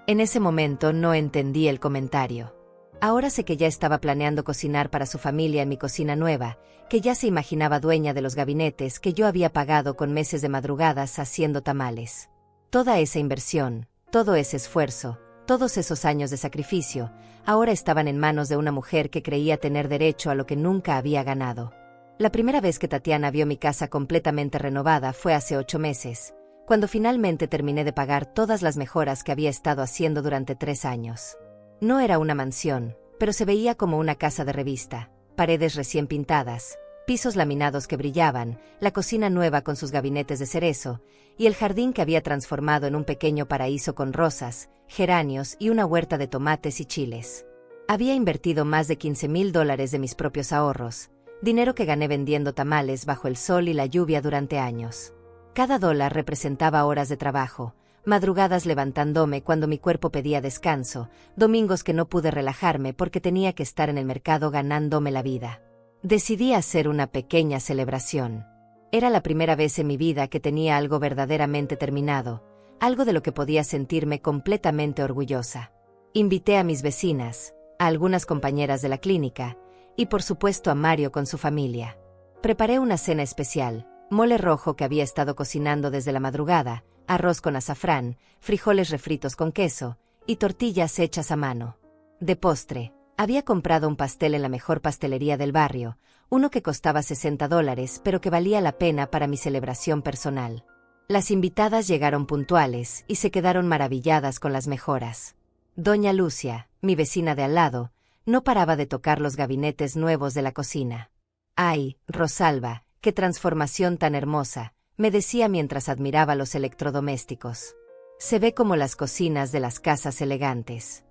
En ese momento no entendí el comentario. Ahora sé que ya estaba planeando cocinar para su familia en mi cocina nueva, que ya se imaginaba dueña de los gabinetes que yo había pagado con meses de madrugadas haciendo tamales. Toda esa inversión, todo ese esfuerzo, todos esos años de sacrificio, ahora estaban en manos de una mujer que creía tener derecho a lo que nunca había ganado. La primera vez que Tatiana vio mi casa completamente renovada fue hace 8 meses, cuando finalmente terminé de pagar todas las mejoras que había estado haciendo durante 3 años. No era una mansión, pero se veía como una casa de revista, paredes recién pintadas, pisos laminados que brillaban, la cocina nueva con sus gabinetes de cerezo, y el jardín que había transformado en un pequeño paraíso con rosas, geranios y una huerta de tomates y chiles. Había invertido más de $15,000 de mis propios ahorros, dinero que gané vendiendo tamales bajo el sol y la lluvia durante años. Cada dólar representaba horas de trabajo, madrugadas levantándome cuando mi cuerpo pedía descanso, domingos que no pude relajarme porque tenía que estar en el mercado ganándome la vida. Decidí hacer una pequeña celebración. Era la primera vez en mi vida que tenía algo verdaderamente terminado, algo de lo que podía sentirme completamente orgullosa. Invité a mis vecinas, a algunas compañeras de la clínica, y por supuesto a Mario con su familia. Preparé una cena especial, mole rojo que había estado cocinando desde la madrugada, arroz con azafrán, frijoles refritos con queso, y tortillas hechas a mano. De postre, había comprado un pastel en la mejor pastelería del barrio, uno que costaba $60 pero que valía la pena para mi celebración personal. Las invitadas llegaron puntuales y se quedaron maravilladas con las mejoras. Doña Lucia, mi vecina de al lado, no paraba de tocar los gabinetes nuevos de la cocina. «Ay, Rosalba, qué transformación tan hermosa», me decía mientras admiraba los electrodomésticos. «Se ve como las cocinas de las casas elegantes».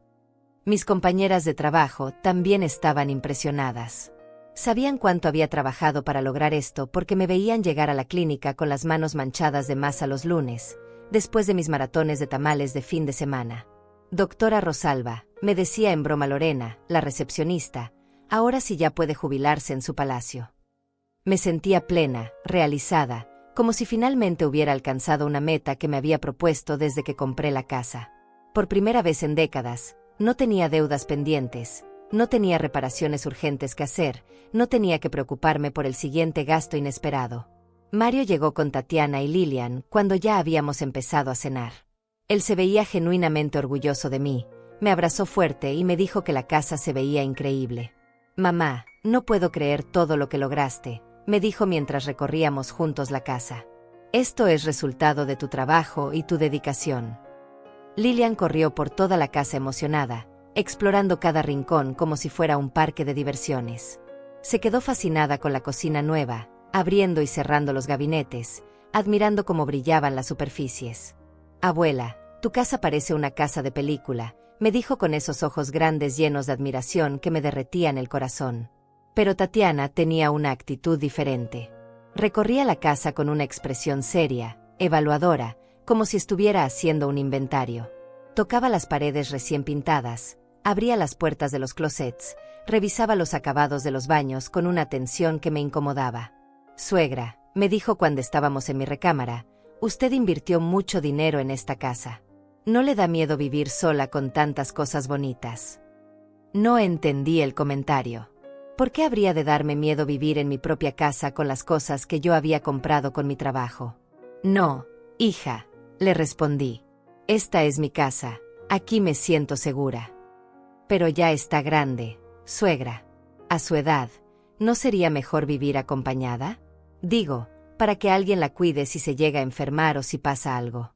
Mis compañeras de trabajo también estaban impresionadas. Sabían cuánto había trabajado para lograr esto porque me veían llegar a la clínica con las manos manchadas de masa los lunes, después de mis maratones de tamales de fin de semana. Doctora Rosalba, me decía en broma Lorena, la recepcionista, ahora sí ya puede jubilarse en su palacio. Me sentía plena, realizada, como si finalmente hubiera alcanzado una meta que me había propuesto desde que compré la casa. Por primera vez en décadas, no tenía deudas pendientes, no tenía reparaciones urgentes que hacer, no tenía que preocuparme por el siguiente gasto inesperado. Mario llegó con Tatiana y Lilian cuando ya habíamos empezado a cenar. Él se veía genuinamente orgulloso de mí, me abrazó fuerte y me dijo que la casa se veía increíble. «Mamá, no puedo creer todo lo que lograste», me dijo mientras recorríamos juntos la casa. «Esto es resultado de tu trabajo y tu dedicación». Lilian corrió por toda la casa emocionada, explorando cada rincón como si fuera un parque de diversiones. Se quedó fascinada con la cocina nueva, abriendo y cerrando los gabinetes, admirando cómo brillaban las superficies. «Abuela, tu casa parece una casa de película», me dijo con esos ojos grandes llenos de admiración que me derretían el corazón. Pero Tatiana tenía una actitud diferente. Recorría la casa con una expresión seria, evaluadora, como si estuviera haciendo un inventario. Tocaba las paredes recién pintadas, abría las puertas de los closets, revisaba los acabados de los baños con una atención que me incomodaba. «Suegra», me dijo cuando estábamos en mi recámara, «usted invirtió mucho dinero en esta casa. ¿No le da miedo vivir sola con tantas cosas bonitas?» No entendí el comentario. ¿Por qué habría de darme miedo vivir en mi propia casa con las cosas que yo había comprado con mi trabajo? «No, hija», le respondí. «Esta es mi casa, aquí me siento segura». «Pero ya está grande, suegra. A su edad, ¿no sería mejor vivir acompañada? Digo, para que alguien la cuide si se llega a enfermar o si pasa algo».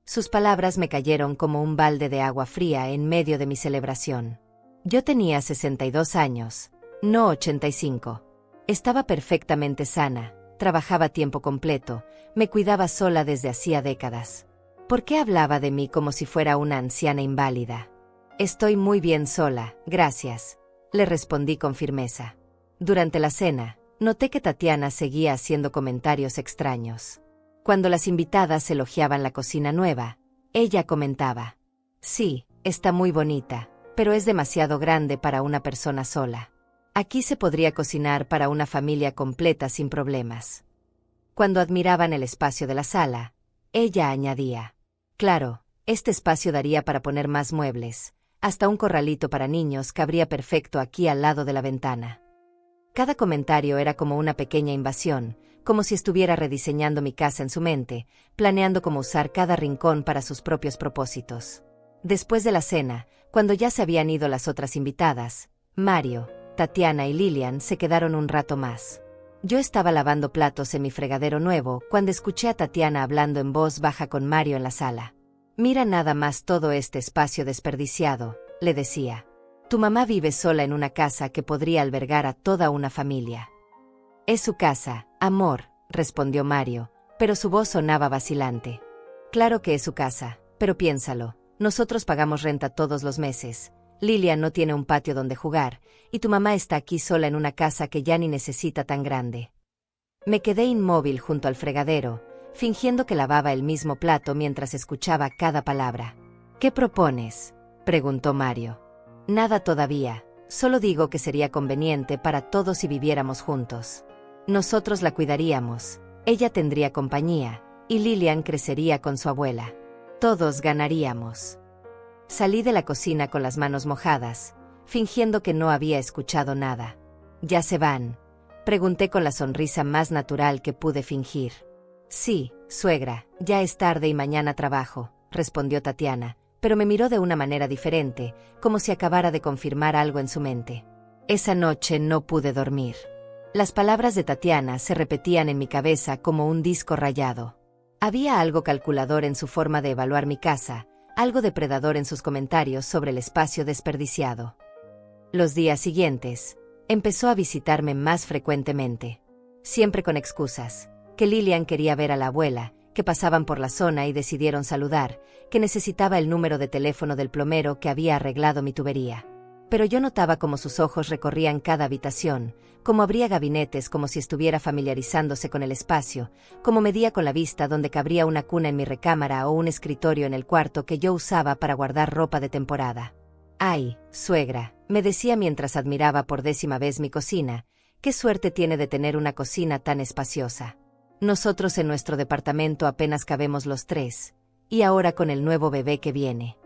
Sus palabras me cayeron como un balde de agua fría en medio de mi celebración. Yo tenía 62 años, no 85. Estaba perfectamente sana, trabajaba a tiempo completo, me cuidaba sola desde hacía décadas. ¿Por qué hablaba de mí como si fuera una anciana inválida? «Estoy muy bien sola, gracias», le respondí con firmeza. Durante la cena, noté que Tatiana seguía haciendo comentarios extraños. Cuando las invitadas elogiaban la cocina nueva, ella comentaba: «Sí, está muy bonita, pero es demasiado grande para una persona sola. Aquí se podría cocinar para una familia completa sin problemas». Cuando admiraban el espacio de la sala, ella añadía: «Claro, este espacio daría para poner más muebles, hasta un corralito para niños cabría perfecto aquí al lado de la ventana». Cada comentario era como una pequeña invasión, como si estuviera rediseñando mi casa en su mente, planeando cómo usar cada rincón para sus propios propósitos. Después de la cena, cuando ya se habían ido las otras invitadas, Mario, Tatiana y Lilian se quedaron un rato más. Yo estaba lavando platos en mi fregadero nuevo cuando escuché a Tatiana hablando en voz baja con Mario en la sala. «Mira nada más todo este espacio desperdiciado», le decía. «Tu mamá vive sola en una casa que podría albergar a toda una familia». «Es su casa, amor», respondió Mario, pero su voz sonaba vacilante. «Claro que es su casa, pero piénsalo, nosotros pagamos renta todos los meses, Lilian no tiene un patio donde jugar, y tu mamá está aquí sola en una casa que ya ni necesita tan grande». Me quedé inmóvil junto al fregadero, fingiendo que lavaba el mismo plato mientras escuchaba cada palabra. «¿Qué propones?», preguntó Mario. «Nada todavía, solo digo que sería conveniente para todos si viviéramos juntos. Nosotros la cuidaríamos, ella tendría compañía, y Lilian crecería con su abuela. Todos ganaríamos». Salí de la cocina con las manos mojadas, fingiendo que no había escuchado nada. «¿Ya se van?», pregunté con la sonrisa más natural que pude fingir. «Sí, suegra, ya es tarde y mañana trabajo», respondió Tatiana, pero me miró de una manera diferente, como si acabara de confirmar algo en su mente. Esa noche no pude dormir. Las palabras de Tatiana se repetían en mi cabeza como un disco rayado. Había algo calculador en su forma de evaluar mi casa, algo depredador en sus comentarios sobre el espacio desperdiciado. Los días siguientes, empezó a visitarme más frecuentemente. Siempre con excusas: que Lilian quería ver a la abuela, que pasaban por la zona y decidieron saludar, que necesitaba el número de teléfono del plomero que había arreglado mi tubería. pero yo notaba cómo sus ojos recorrían cada habitación, cómo abría gabinetes como si estuviera familiarizándose con el espacio, cómo medía con la vista dónde cabría una cuna en mi recámara o un escritorio en el cuarto que yo usaba para guardar ropa de temporada. «Ay, suegra», me decía mientras admiraba por 10ª vez mi cocina, «qué suerte tiene de tener una cocina tan espaciosa. Nosotros en nuestro departamento apenas cabemos los 3, y ahora con el nuevo bebé que viene».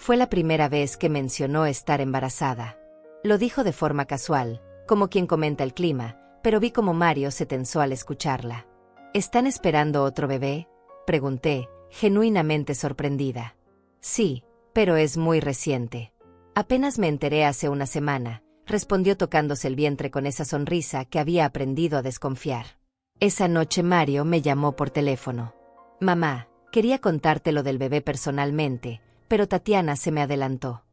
Fue la primera vez que mencionó estar embarazada. Lo dijo de forma casual, como quien comenta el clima, pero vi como Mario se tensó al escucharla. «¿Están esperando otro bebé?», pregunté, genuinamente sorprendida. «Sí, pero es muy reciente. Apenas me enteré hace una semana», respondió tocándose el vientre con esa sonrisa que había aprendido a desconfiar. Esa noche Mario me llamó por teléfono. «Mamá, quería contarte lo del bebé personalmente, pero Tatiana se me adelantó».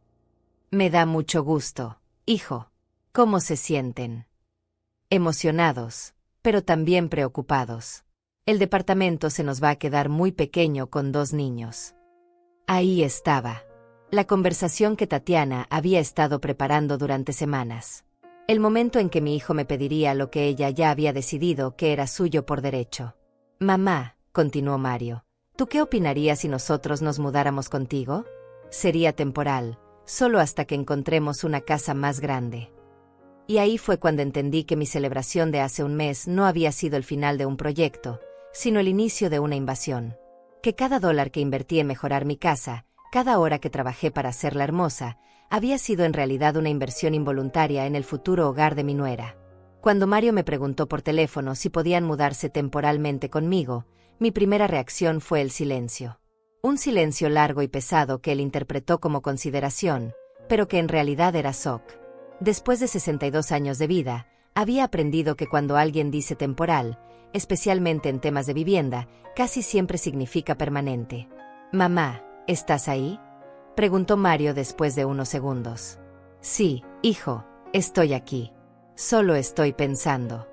«Me da mucho gusto, hijo. ¿Cómo se sienten?» «Emocionados, pero también preocupados. El departamento se nos va a quedar muy pequeño con 2 niños». Ahí estaba. La conversación que Tatiana había estado preparando durante semanas. El momento en que mi hijo me pediría lo que ella ya había decidido que era suyo por derecho. «Mamá», continuó Mario, «¿tú qué opinarías si nosotros nos mudáramos contigo? Sería temporal, solo hasta que encontremos una casa más grande». Y ahí fue cuando entendí que mi celebración de hace un mes no había sido el final de un proyecto, sino el inicio de una invasión. Que cada dólar que invertí en mejorar mi casa, cada hora que trabajé para hacerla hermosa, había sido en realidad una inversión involuntaria en el futuro hogar de mi nuera. Cuando Mario me preguntó por teléfono si podían mudarse temporalmente conmigo, mi primera reacción fue el silencio. Un silencio largo y pesado que él interpretó como consideración, pero que en realidad era shock. Después de 62 años de vida, había aprendido que cuando alguien dice temporal, especialmente en temas de vivienda, casi siempre significa permanente. «Mamá, ¿estás ahí?», preguntó Mario después de unos segundos. «Sí, hijo, estoy aquí. Solo estoy pensando.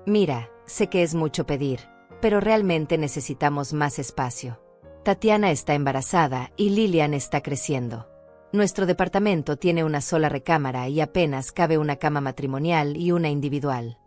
Mira, sé que es mucho pedir, pero realmente necesitamos más espacio. Tatiana está embarazada y Lilian está creciendo. Nuestro departamento tiene una sola recámara y apenas cabe una cama matrimonial y una individual».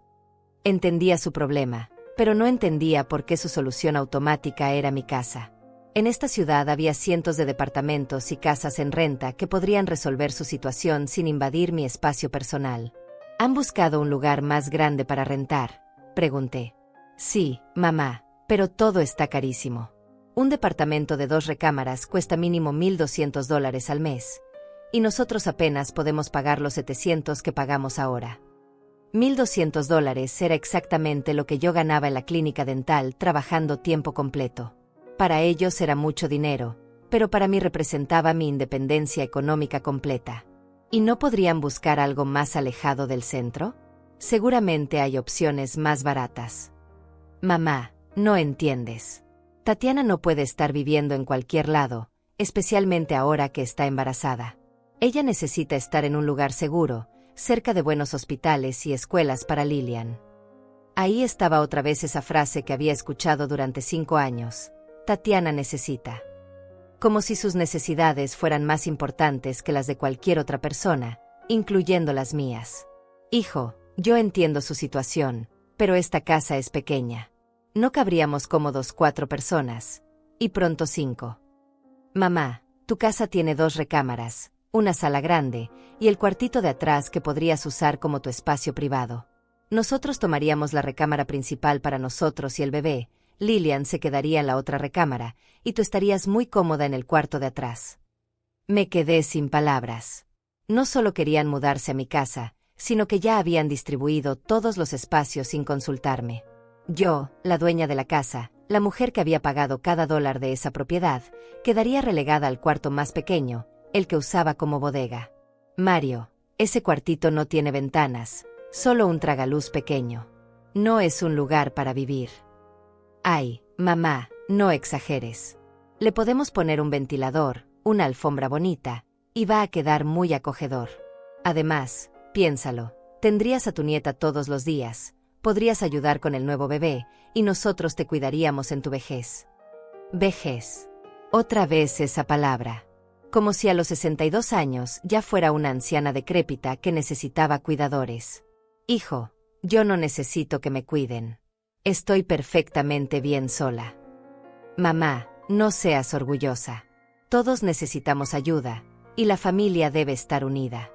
Entendía su problema, pero no entendía por qué su solución automática era mi casa. En esta ciudad había cientos de departamentos y casas en renta que podrían resolver su situación sin invadir mi espacio personal. ¿Han buscado un lugar más grande para rentar?, pregunté. «Sí, mamá, pero todo está carísimo. Un departamento de 2 recámaras cuesta mínimo $1,200 al mes, y nosotros apenas podemos pagar los 700 que pagamos ahora». $1,200 era exactamente lo que yo ganaba en la clínica dental trabajando tiempo completo. Para ellos era mucho dinero, pero para mí representaba mi independencia económica completa. ¿Y no podrían buscar algo más alejado del centro? Seguramente hay opciones más baratas. «Mamá, no entiendes. Tatiana no puede estar viviendo en cualquier lado, especialmente ahora que está embarazada. Ella necesita estar en un lugar seguro, cerca de buenos hospitales y escuelas para Lilian». Ahí estaba otra vez esa frase que había escuchado durante 5 años. «Tatiana necesita». Como si sus necesidades fueran más importantes que las de cualquier otra persona, incluyendo las mías. «Hijo, yo entiendo su situación, pero esta casa es pequeña. No cabríamos cómodos 4 personas, y pronto 5. Mamá, tu casa tiene 2 recámaras, una sala grande, y el cuartito de atrás que podrías usar como tu espacio privado. Nosotros tomaríamos la recámara principal para nosotros y el bebé, Lilian se quedaría en la otra recámara, y tú estarías muy cómoda en el cuarto de atrás». Me quedé sin palabras. No solo querían mudarse a mi casa, sino que ya habían distribuido todos los espacios sin consultarme. Yo, la dueña de la casa, la mujer que había pagado cada dólar de esa propiedad, quedaría relegada al cuarto más pequeño, el que usaba como bodega. «Mario, ese cuartito no tiene ventanas, solo un tragaluz pequeño. No es un lugar para vivir». «Ay, mamá, no exageres. Le podemos poner un ventilador, una alfombra bonita, y va a quedar muy acogedor. Además, piénsalo, tendrías a tu nieta todos los días, podrías ayudar con el nuevo bebé, y nosotros te cuidaríamos en tu vejez». Vejez. Otra vez esa palabra. como si a los 62 años ya fuera una anciana decrépita que necesitaba cuidadores. Hijo, yo no necesito que me cuiden. Estoy perfectamente bien sola. Mamá, no seas orgullosa. Todos necesitamos ayuda, y la familia debe estar unida.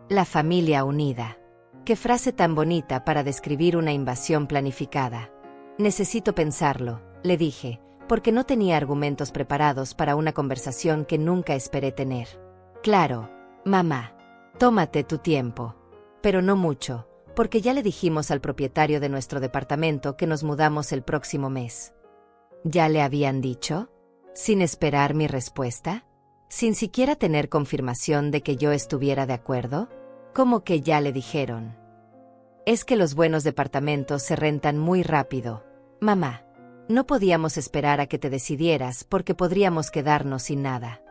La familia unida. Qué frase tan bonita para describir una invasión planificada. Necesito pensarlo, le dije, porque no tenía argumentos preparados para una conversación que nunca esperé tener. Claro, mamá. Tómate tu tiempo. Pero no mucho, porque ya le dijimos al propietario de nuestro departamento que nos mudamos el próximo mes. ¿Ya le habían dicho? ¿Sin esperar mi respuesta? ¿Sin siquiera tener confirmación de que yo estuviera de acuerdo? ¿Cómo que ya le dijeron? Es que los buenos departamentos se rentan muy rápido, mamá. No podíamos esperar a que te decidieras porque podríamos quedarnos sin nada.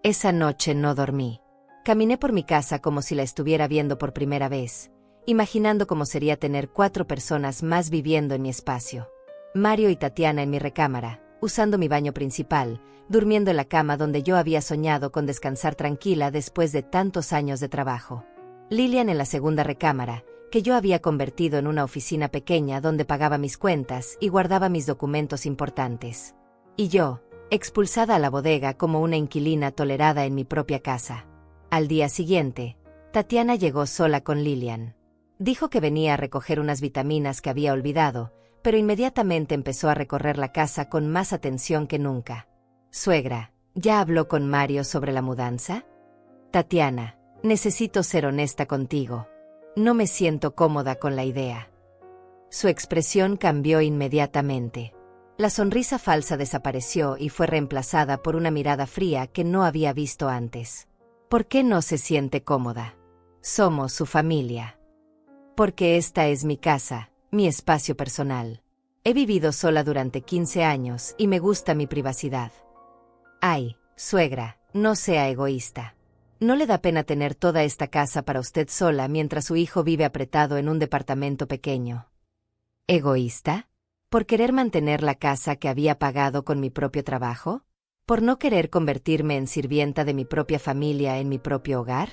Esa noche no dormí. Caminé por mi casa como si la estuviera viendo por primera vez, imaginando cómo sería tener 4 personas más viviendo en mi espacio. Mario y Tatiana en mi recámara, usando mi baño principal, durmiendo en la cama donde yo había soñado con descansar tranquila después de tantos años de trabajo. Lilian en la segunda recámara, que yo había convertido en una oficina pequeña donde pagaba mis cuentas y guardaba mis documentos importantes. Y yo, expulsada a la bodega como una inquilina tolerada en mi propia casa. Al día siguiente, Tatiana llegó sola con Lilian. Dijo que venía a recoger unas vitaminas que había olvidado, pero inmediatamente empezó a recorrer la casa con más atención que nunca. Suegra, ¿ya habló con Mario sobre la mudanza? Tatiana, necesito ser honesta contigo. No me siento cómoda con la idea. Su expresión cambió inmediatamente. La sonrisa falsa desapareció y fue reemplazada por una mirada fría que no había visto antes. ¿Por qué no se siente cómoda? Somos su familia. Porque esta es mi casa, mi espacio personal. He vivido sola durante 15 años y me gusta mi privacidad. Ay, suegra, no sea egoísta. ¿No le da pena tener toda esta casa para usted sola mientras su hijo vive apretado en un departamento pequeño? ¿Egoísta? ¿Por querer mantener la casa que había pagado con mi propio trabajo? ¿Por no querer convertirme en sirvienta de mi propia familia en mi propio hogar?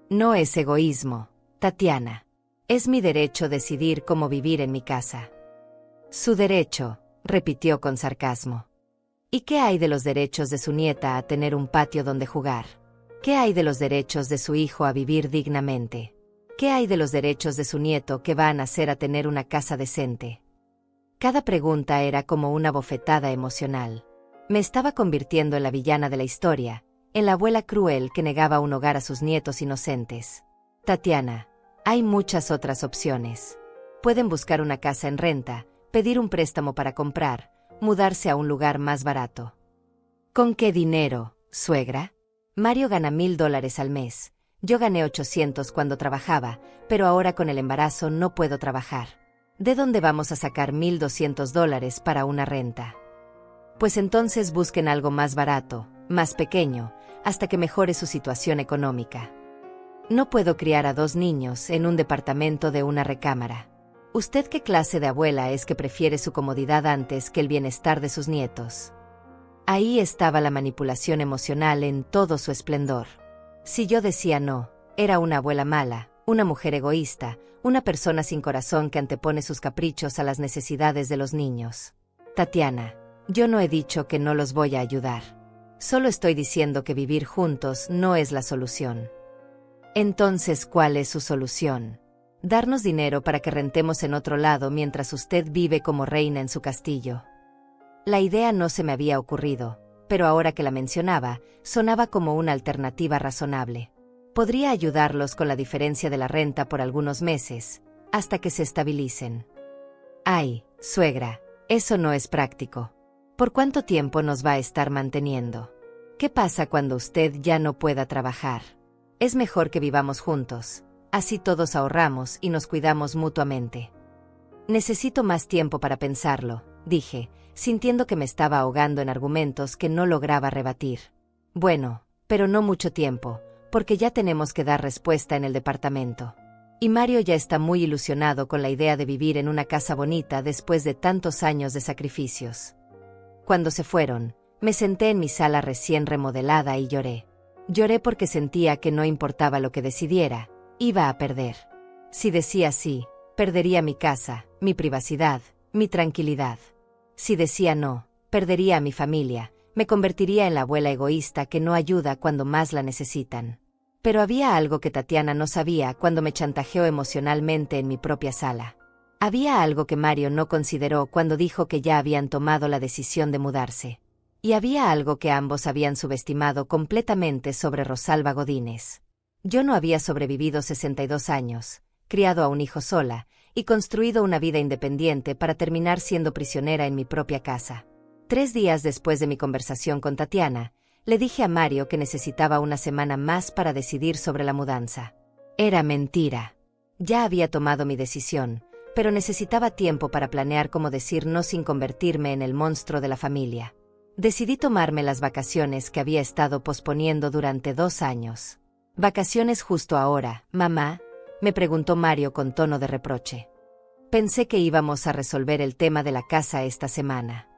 No es egoísmo, Tatiana. Es mi derecho decidir cómo vivir en mi casa. Su derecho, repitió con sarcasmo. ¿Y qué hay de los derechos de su nieta a tener un patio donde jugar? ¿Qué hay de los derechos de su hijo a vivir dignamente? ¿Qué hay de los derechos de su nieto que va a nacer a tener una casa decente? Cada pregunta era como una bofetada emocional. Me estaba convirtiendo en la villana de la historia, en la abuela cruel que negaba un hogar a sus nietos inocentes. Tatiana, hay muchas otras opciones. Pueden buscar una casa en renta, pedir un préstamo para comprar, mudarse a un lugar más barato. ¿Con qué dinero, suegra? Mario gana $1000 al mes. Yo gané 800 cuando trabajaba, pero ahora con el embarazo no puedo trabajar. ¿De dónde vamos a sacar $1200 para una renta? Pues entonces busquen algo más barato, más pequeño, hasta que mejore su situación económica. No puedo criar a 2 niños en un departamento de una recámara. ¿Usted qué clase de abuela es que prefiere su comodidad antes que el bienestar de sus nietos? Ahí estaba la manipulación emocional en todo su esplendor. Si yo decía no, era una abuela mala, una mujer egoísta, una persona sin corazón que antepone sus caprichos a las necesidades de los niños. Tatiana, yo no he dicho que no los voy a ayudar. Solo estoy diciendo que vivir juntos no es la solución. Entonces, ¿cuál es su solución? Darnos dinero para que rentemos en otro lado mientras usted vive como reina en su castillo. La idea no se me había ocurrido, pero ahora que la mencionaba, sonaba como una alternativa razonable. Podría ayudarlos con la diferencia de la renta por algunos meses, hasta que se estabilicen. Ay, suegra, eso no es práctico. ¿Por cuánto tiempo nos va a estar manteniendo? ¿Qué pasa cuando usted ya no pueda trabajar? Es mejor que vivamos juntos, así todos ahorramos y nos cuidamos mutuamente. Necesito más tiempo para pensarlo, dije, sintiendo que me estaba ahogando en argumentos que no lograba rebatir. Bueno, pero no mucho tiempo, porque ya tenemos que dar respuesta en el departamento. Y Mario ya está muy ilusionado con la idea de vivir en una casa bonita después de tantos años de sacrificios. Cuando se fueron, me senté en mi sala recién remodelada y lloré. Lloré porque sentía que no importaba lo que decidiera, iba a perder. Si decía sí, perdería mi casa, mi privacidad, mi tranquilidad. Si decía no, perdería a mi familia, me convertiría en la abuela egoísta que no ayuda cuando más la necesitan. Pero había algo que Tatiana no sabía cuando me chantajeó emocionalmente en mi propia sala. Había algo que Mario no consideró cuando dijo que ya habían tomado la decisión de mudarse. Y había algo que ambos habían subestimado completamente sobre Rosalba Godínez. Yo no había sobrevivido 62 años, criado a un hijo sola, y construido una vida independiente para terminar siendo prisionera en mi propia casa. 3 días después de mi conversación con Tatiana, le dije a Mario que necesitaba una semana más para decidir sobre la mudanza. Era mentira. Ya había tomado mi decisión, pero necesitaba tiempo para planear cómo decir no sin convertirme en el monstruo de la familia. Decidí tomarme las vacaciones que había estado posponiendo durante 2 años. ¿Vacaciones justo ahora, mamá?, me preguntó Mario con tono de reproche. Pensé que íbamos a resolver el tema de la casa esta semana.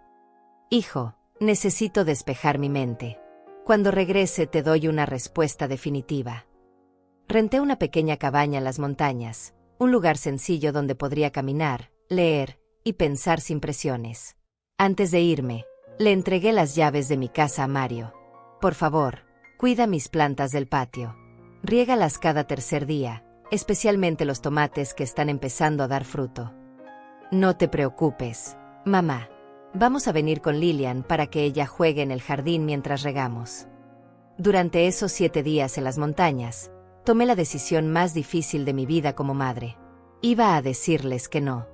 Hijo, necesito despejar mi mente. Cuando regrese te doy una respuesta definitiva. Renté una pequeña cabaña en las montañas, un lugar sencillo donde podría caminar, leer y pensar sin presiones. Antes de irme, le entregué las llaves de mi casa a Mario. Por favor, cuida mis plantas del patio. Riégalas cada tercer día, especialmente los tomates que están empezando a dar fruto. No te preocupes, mamá. Vamos a venir con Lilian para que ella juegue en el jardín mientras regamos. Durante esos 7 días en las montañas, tomé la decisión más difícil de mi vida como madre. Iba a decirles que no.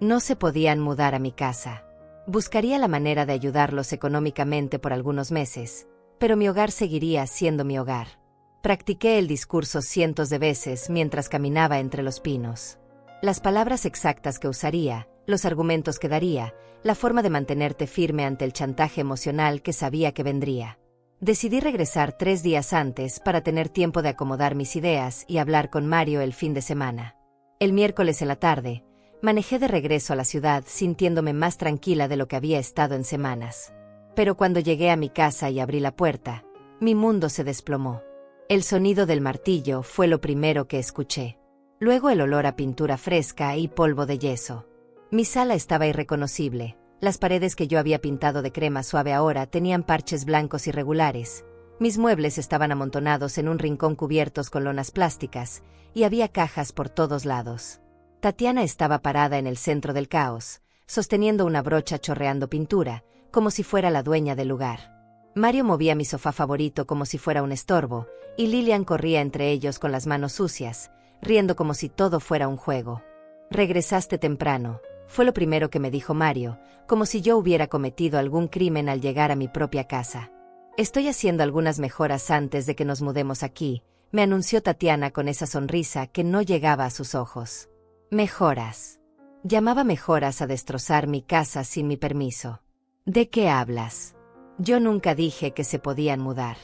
No se podían mudar a mi casa. Buscaría la manera de ayudarlos económicamente por algunos meses, pero mi hogar seguiría siendo mi hogar. Practiqué el discurso cientos de veces mientras caminaba entre los pinos. Las palabras exactas que usaría, los argumentos que daría, la forma de mantenerte firme ante el chantaje emocional que sabía que vendría. Decidí regresar 3 días antes para tener tiempo de acomodar mis ideas y hablar con Mario el fin de semana. El miércoles en la tarde, manejé de regreso a la ciudad sintiéndome más tranquila de lo que había estado en semanas. Pero cuando llegué a mi casa y abrí la puerta, mi mundo se desplomó. El sonido del martillo fue lo primero que escuché. Luego el olor a pintura fresca y polvo de yeso. Mi sala estaba irreconocible. Las paredes que yo había pintado de crema suave ahora tenían parches blancos irregulares. Mis muebles estaban amontonados en un rincón cubiertos con lonas plásticas, y había cajas por todos lados. Tatiana estaba parada en el centro del caos, sosteniendo una brocha chorreando pintura, como si fuera la dueña del lugar. Mario movía mi sofá favorito como si fuera un estorbo, y Lilian corría entre ellos con las manos sucias, riendo como si todo fuera un juego. «Regresaste temprano», fue lo primero que me dijo Mario, como si yo hubiera cometido algún crimen al llegar a mi propia casa. «Estoy haciendo algunas mejoras antes de que nos mudemos aquí», me anunció Tatiana con esa sonrisa que no llegaba a sus ojos. «¿Mejoras?» Llamaba mejoras a destrozar mi casa sin mi permiso. «¿De qué hablas? Yo nunca dije que se podían mudar».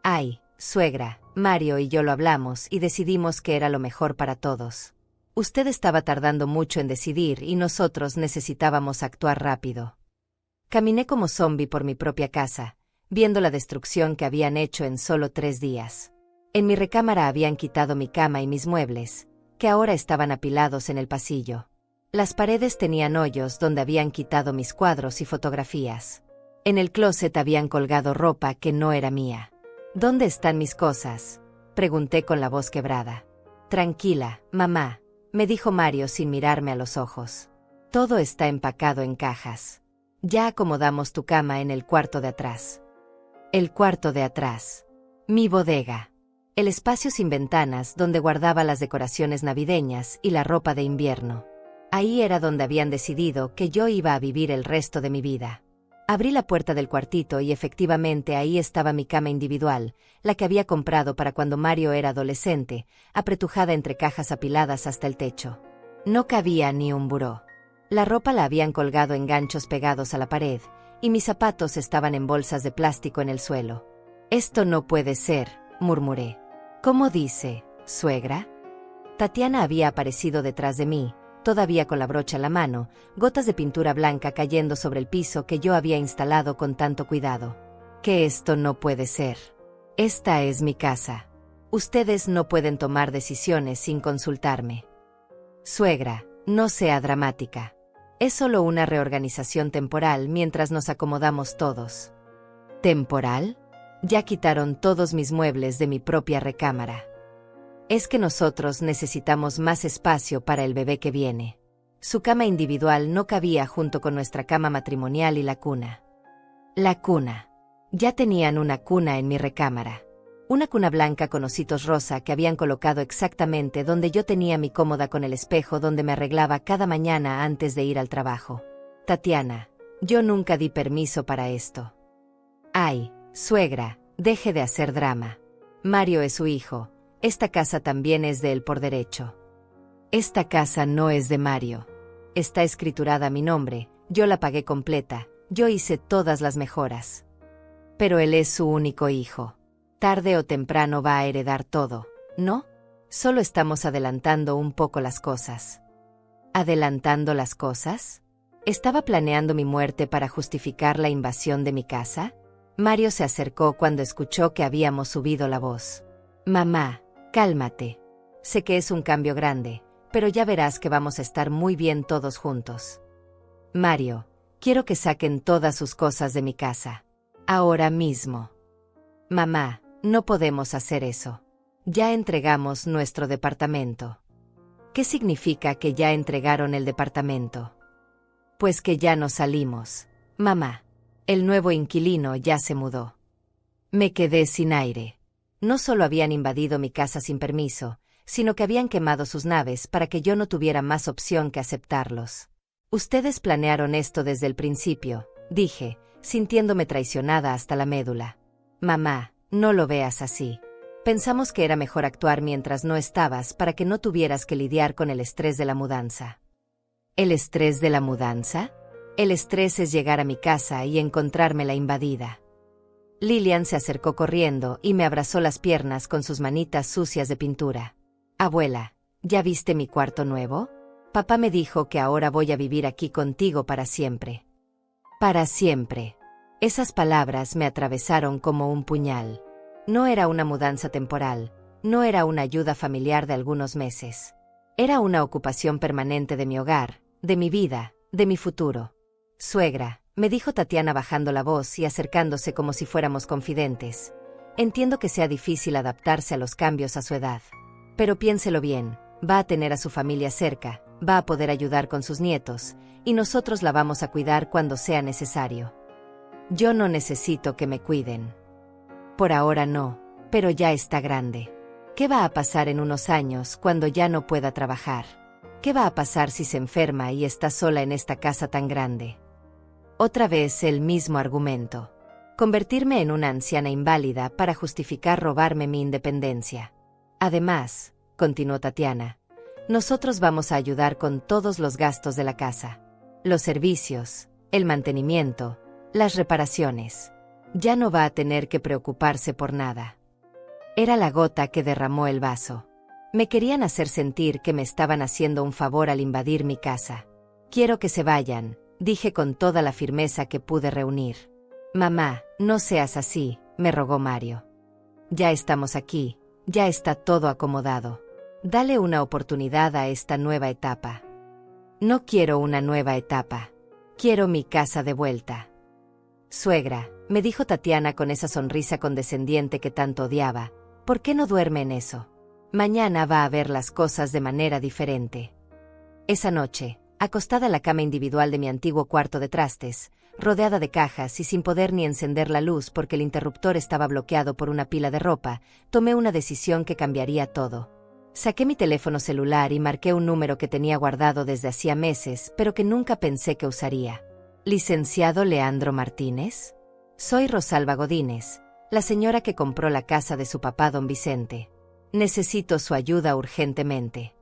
«Ay, suegra, Mario y yo lo hablamos y decidimos que era lo mejor para todos. Usted estaba tardando mucho en decidir y nosotros necesitábamos actuar rápido». Caminé como zombi por mi propia casa, viendo la destrucción que habían hecho en solo 3 días. En mi recámara habían quitado mi cama y mis muebles, que ahora estaban apilados en el pasillo. Las paredes tenían hoyos donde habían quitado mis cuadros y fotografías. En el closet habían colgado ropa que no era mía. «¿Dónde están mis cosas?», pregunté con la voz quebrada. «Tranquila, mamá», me dijo Mario sin mirarme a los ojos. «Todo está empacado en cajas. Ya acomodamos tu cama en el cuarto de atrás». El cuarto de atrás. Mi bodega. El espacio sin ventanas donde guardaba las decoraciones navideñas y la ropa de invierno. Ahí era donde habían decidido que yo iba a vivir el resto de mi vida. Abrí la puerta del cuartito y efectivamente ahí estaba mi cama individual, la que había comprado para cuando Mario era adolescente, apretujada entre cajas apiladas hasta el techo. No cabía ni un buró. La ropa la habían colgado en ganchos pegados a la pared, y mis zapatos estaban en bolsas de plástico en el suelo. «Esto no puede ser», murmuré. «¿Cómo dice, suegra?» Tatiana había aparecido detrás de mí, todavía con la brocha en la mano, gotas de pintura blanca cayendo sobre el piso que yo había instalado con tanto cuidado. «Que esto no puede ser». Esta es mi casa. Ustedes no pueden tomar decisiones sin consultarme. Suegra, no sea dramática. Es solo una reorganización temporal mientras nos acomodamos todos. ¿Temporal? Ya quitaron todos mis muebles de mi propia recámara. Es que nosotros necesitamos más espacio para el bebé que viene. Su cama individual no cabía junto con nuestra cama matrimonial y la cuna. La cuna. Ya tenían una cuna en mi recámara. Una cuna blanca con ositos rosa que habían colocado exactamente donde yo tenía mi cómoda con el espejo donde me arreglaba cada mañana antes de ir al trabajo. Tatiana, yo nunca di permiso para esto. Ay, suegra, deje de hacer drama. Mario es su hijo. Esta casa también es de él por derecho. Esta casa no es de Mario. Está escriturada a mi nombre, yo la pagué completa, yo hice todas las mejoras. Pero él es su único hijo. Tarde o temprano va a heredar todo, ¿no? Solo estamos adelantando un poco las cosas. ¿Adelantando las cosas? ¿Estaba planeando mi muerte para justificar la invasión de mi casa? Mario se acercó cuando escuchó que habíamos subido la voz. Mamá, cálmate. Sé que es un cambio grande, pero ya verás que vamos a estar muy bien todos juntos. Mario, quiero que saquen todas sus cosas de mi casa. Ahora mismo. Mamá, no podemos hacer eso. Ya entregamos nuestro departamento. ¿Qué significa que ya entregaron el departamento? Pues que ya nos salimos. Mamá, el nuevo inquilino ya se mudó. Me quedé sin aire. No solo habían invadido mi casa sin permiso, sino que habían quemado sus naves para que yo no tuviera más opción que aceptarlos. Ustedes planearon esto desde el principio, dije, sintiéndome traicionada hasta la médula. Mamá, no lo veas así. Pensamos que era mejor actuar mientras no estabas para que no tuvieras que lidiar con el estrés de la mudanza. ¿El estrés de la mudanza? El estrés es llegar a mi casa y encontrármela invadida. Lilian se acercó corriendo y me abrazó las piernas con sus manitas sucias de pintura. Abuela, ¿ya viste mi cuarto nuevo? Papá me dijo que ahora voy a vivir aquí contigo para siempre. Para siempre. Esas palabras me atravesaron como un puñal. No era una mudanza temporal, no era una ayuda familiar de algunos meses. Era una ocupación permanente de mi hogar, de mi vida, de mi futuro. Suegra, me dijo Tatiana bajando la voz y acercándose como si fuéramos confidentes. Entiendo que sea difícil adaptarse a los cambios a su edad. Pero piénselo bien, va a tener a su familia cerca, va a poder ayudar con sus nietos, y nosotros la vamos a cuidar cuando sea necesario. Yo no necesito que me cuiden. Por ahora no, pero ya está grande. ¿Qué va a pasar en unos años cuando ya no pueda trabajar? ¿Qué va a pasar si se enferma y está sola en esta casa tan grande? Otra vez el mismo argumento. Convertirme en una anciana inválida para justificar robarme mi independencia. Además, continuó Tatiana, nosotros vamos a ayudar con todos los gastos de la casa. Los servicios, el mantenimiento, las reparaciones. Ya no va a tener que preocuparse por nada. Era la gota que derramó el vaso. Me querían hacer sentir que me estaban haciendo un favor al invadir mi casa. Quiero que se vayan, dije con toda la firmeza que pude reunir. Mamá, no seas así, me rogó Mario. Ya estamos aquí, ya está todo acomodado. Dale una oportunidad a esta nueva etapa. No quiero una nueva etapa. Quiero mi casa de vuelta. Suegra, me dijo Tatiana con esa sonrisa condescendiente que tanto odiaba, ¿por qué no duerme en eso? Mañana va a ver las cosas de manera diferente. Esa noche, acostada en la cama individual de mi antiguo cuarto de trastes, rodeada de cajas y sin poder ni encender la luz porque el interruptor estaba bloqueado por una pila de ropa, tomé una decisión que cambiaría todo. Saqué mi teléfono celular y marqué un número que tenía guardado desde hacía meses, pero que nunca pensé que usaría. ¿Licenciado Leandro Martínez? Soy Rosalba Godínez, la señora que compró la casa de su papá don Vicente. Necesito su ayuda urgentemente.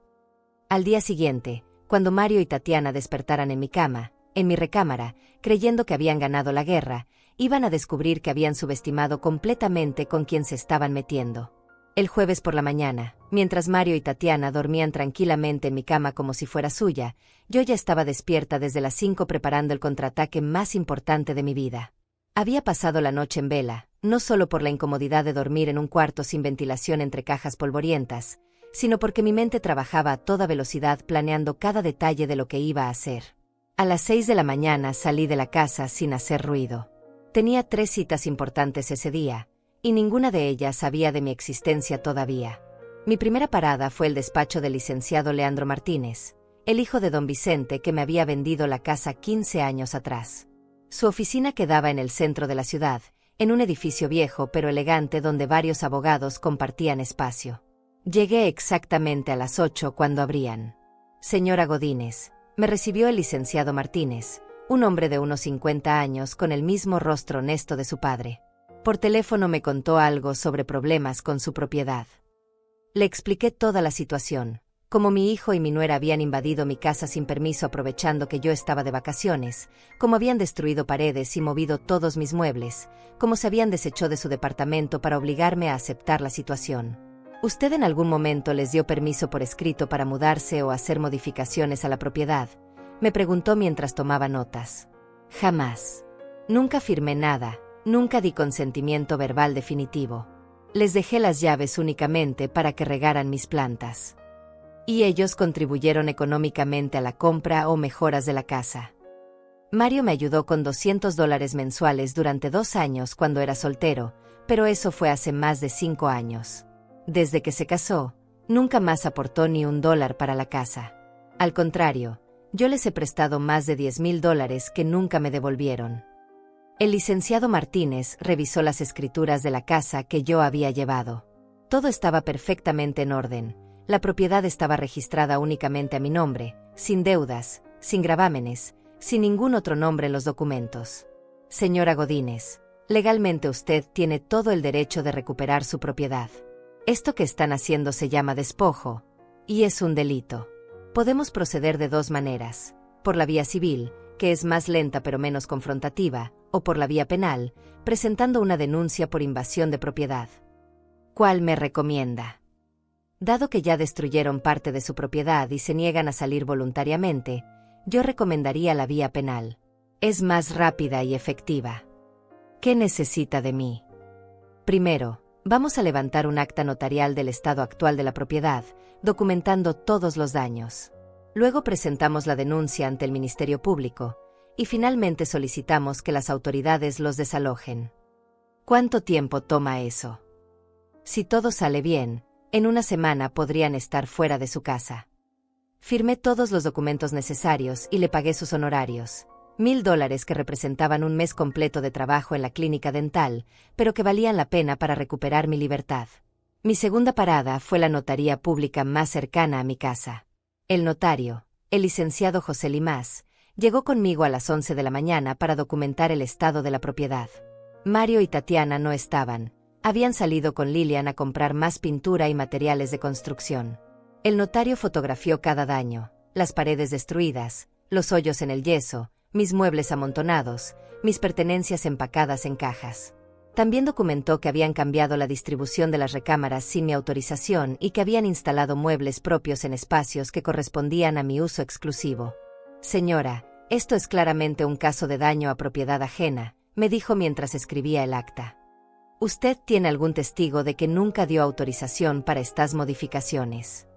Al día siguiente, cuando Mario y Tatiana despertaran en mi cama, en mi recámara, creyendo que habían ganado la guerra, iban a descubrir que habían subestimado completamente con quién se estaban metiendo. El jueves por la mañana, mientras Mario y Tatiana dormían tranquilamente en mi cama como si fuera suya, yo ya estaba despierta desde las 5 preparando el contraataque más importante de mi vida. Había pasado la noche en vela, no solo por la incomodidad de dormir en un cuarto sin ventilación entre cajas polvorientas, sino porque mi mente trabajaba a toda velocidad planeando cada detalle de lo que iba a hacer. A las 6 de la mañana salí de la casa sin hacer ruido. Tenía 3 citas importantes ese día, y ninguna de ellas sabía de mi existencia todavía. Mi primera parada fue el despacho del licenciado Leandro Martínez, el hijo de don Vicente que me había vendido la casa 15 años atrás. Su oficina quedaba en el centro de la ciudad, en un edificio viejo pero elegante donde varios abogados compartían espacio. Llegué exactamente a las 8 cuando abrían. Señora Godínez, me recibió el licenciado Martínez, un hombre de unos 50 años con el mismo rostro honesto de su padre. Por teléfono me contó algo sobre problemas con su propiedad. Le expliqué toda la situación, cómo mi hijo y mi nuera habían invadido mi casa sin permiso aprovechando que yo estaba de vacaciones, cómo habían destruido paredes y movido todos mis muebles, cómo se habían deshecho de su departamento para obligarme a aceptar la situación. ¿Usted en algún momento les dio permiso por escrito para mudarse o hacer modificaciones a la propiedad?, me preguntó mientras tomaba notas. Jamás. Nunca firmé nada, nunca di consentimiento verbal definitivo. Les dejé las llaves únicamente para que regaran mis plantas. Y ellos contribuyeron económicamente a la compra o mejoras de la casa. Mario me ayudó con $200 mensuales durante 2 años cuando era soltero, pero eso fue hace más de 5 años. Desde que se casó, nunca más aportó ni $1 para la casa. Al contrario, yo les he prestado más de $10,000 que nunca me devolvieron. El licenciado Martínez revisó las escrituras de la casa que yo había llevado. Todo estaba perfectamente en orden. La propiedad estaba registrada únicamente a mi nombre, sin deudas, sin gravámenes, sin ningún otro nombre en los documentos. Señora Godínez, legalmente usted tiene todo el derecho de recuperar su propiedad. Esto que están haciendo se llama despojo, y es un delito. Podemos proceder de 2 maneras, por la vía civil, que es más lenta pero menos confrontativa, o por la vía penal, presentando una denuncia por invasión de propiedad. ¿Cuál me recomienda? Dado que ya destruyeron parte de su propiedad y se niegan a salir voluntariamente, yo recomendaría la vía penal. Es más rápida y efectiva. ¿Qué necesita de mí? Primero, vamos a levantar un acta notarial del estado actual de la propiedad, documentando todos los daños. Luego presentamos la denuncia ante el Ministerio Público, y finalmente solicitamos que las autoridades los desalojen. ¿Cuánto tiempo toma eso? Si todo sale bien, en 1 semana podrían estar fuera de su casa. Firmé todos los documentos necesarios y le pagué sus honorarios, $1,000 que representaban un mes completo de trabajo en la clínica dental, pero que valían la pena para recuperar mi libertad. Mi segunda parada fue la notaría pública más cercana a mi casa. El notario, el licenciado José Limás, llegó conmigo a las 11 de la mañana para documentar el estado de la propiedad. Mario y Tatiana no estaban, habían salido con Lilian a comprar más pintura y materiales de construcción. El notario fotografió cada daño, las paredes destruidas, los hoyos en el yeso, mis muebles amontonados, mis pertenencias empacadas en cajas. También documentó que habían cambiado la distribución de las recámaras sin mi autorización y que habían instalado muebles propios en espacios que correspondían a mi uso exclusivo. Señora, esto es claramente un caso de daño a propiedad ajena, me dijo mientras escribía el acta. ¿Usted tiene algún testigo de que nunca dio autorización para estas modificaciones?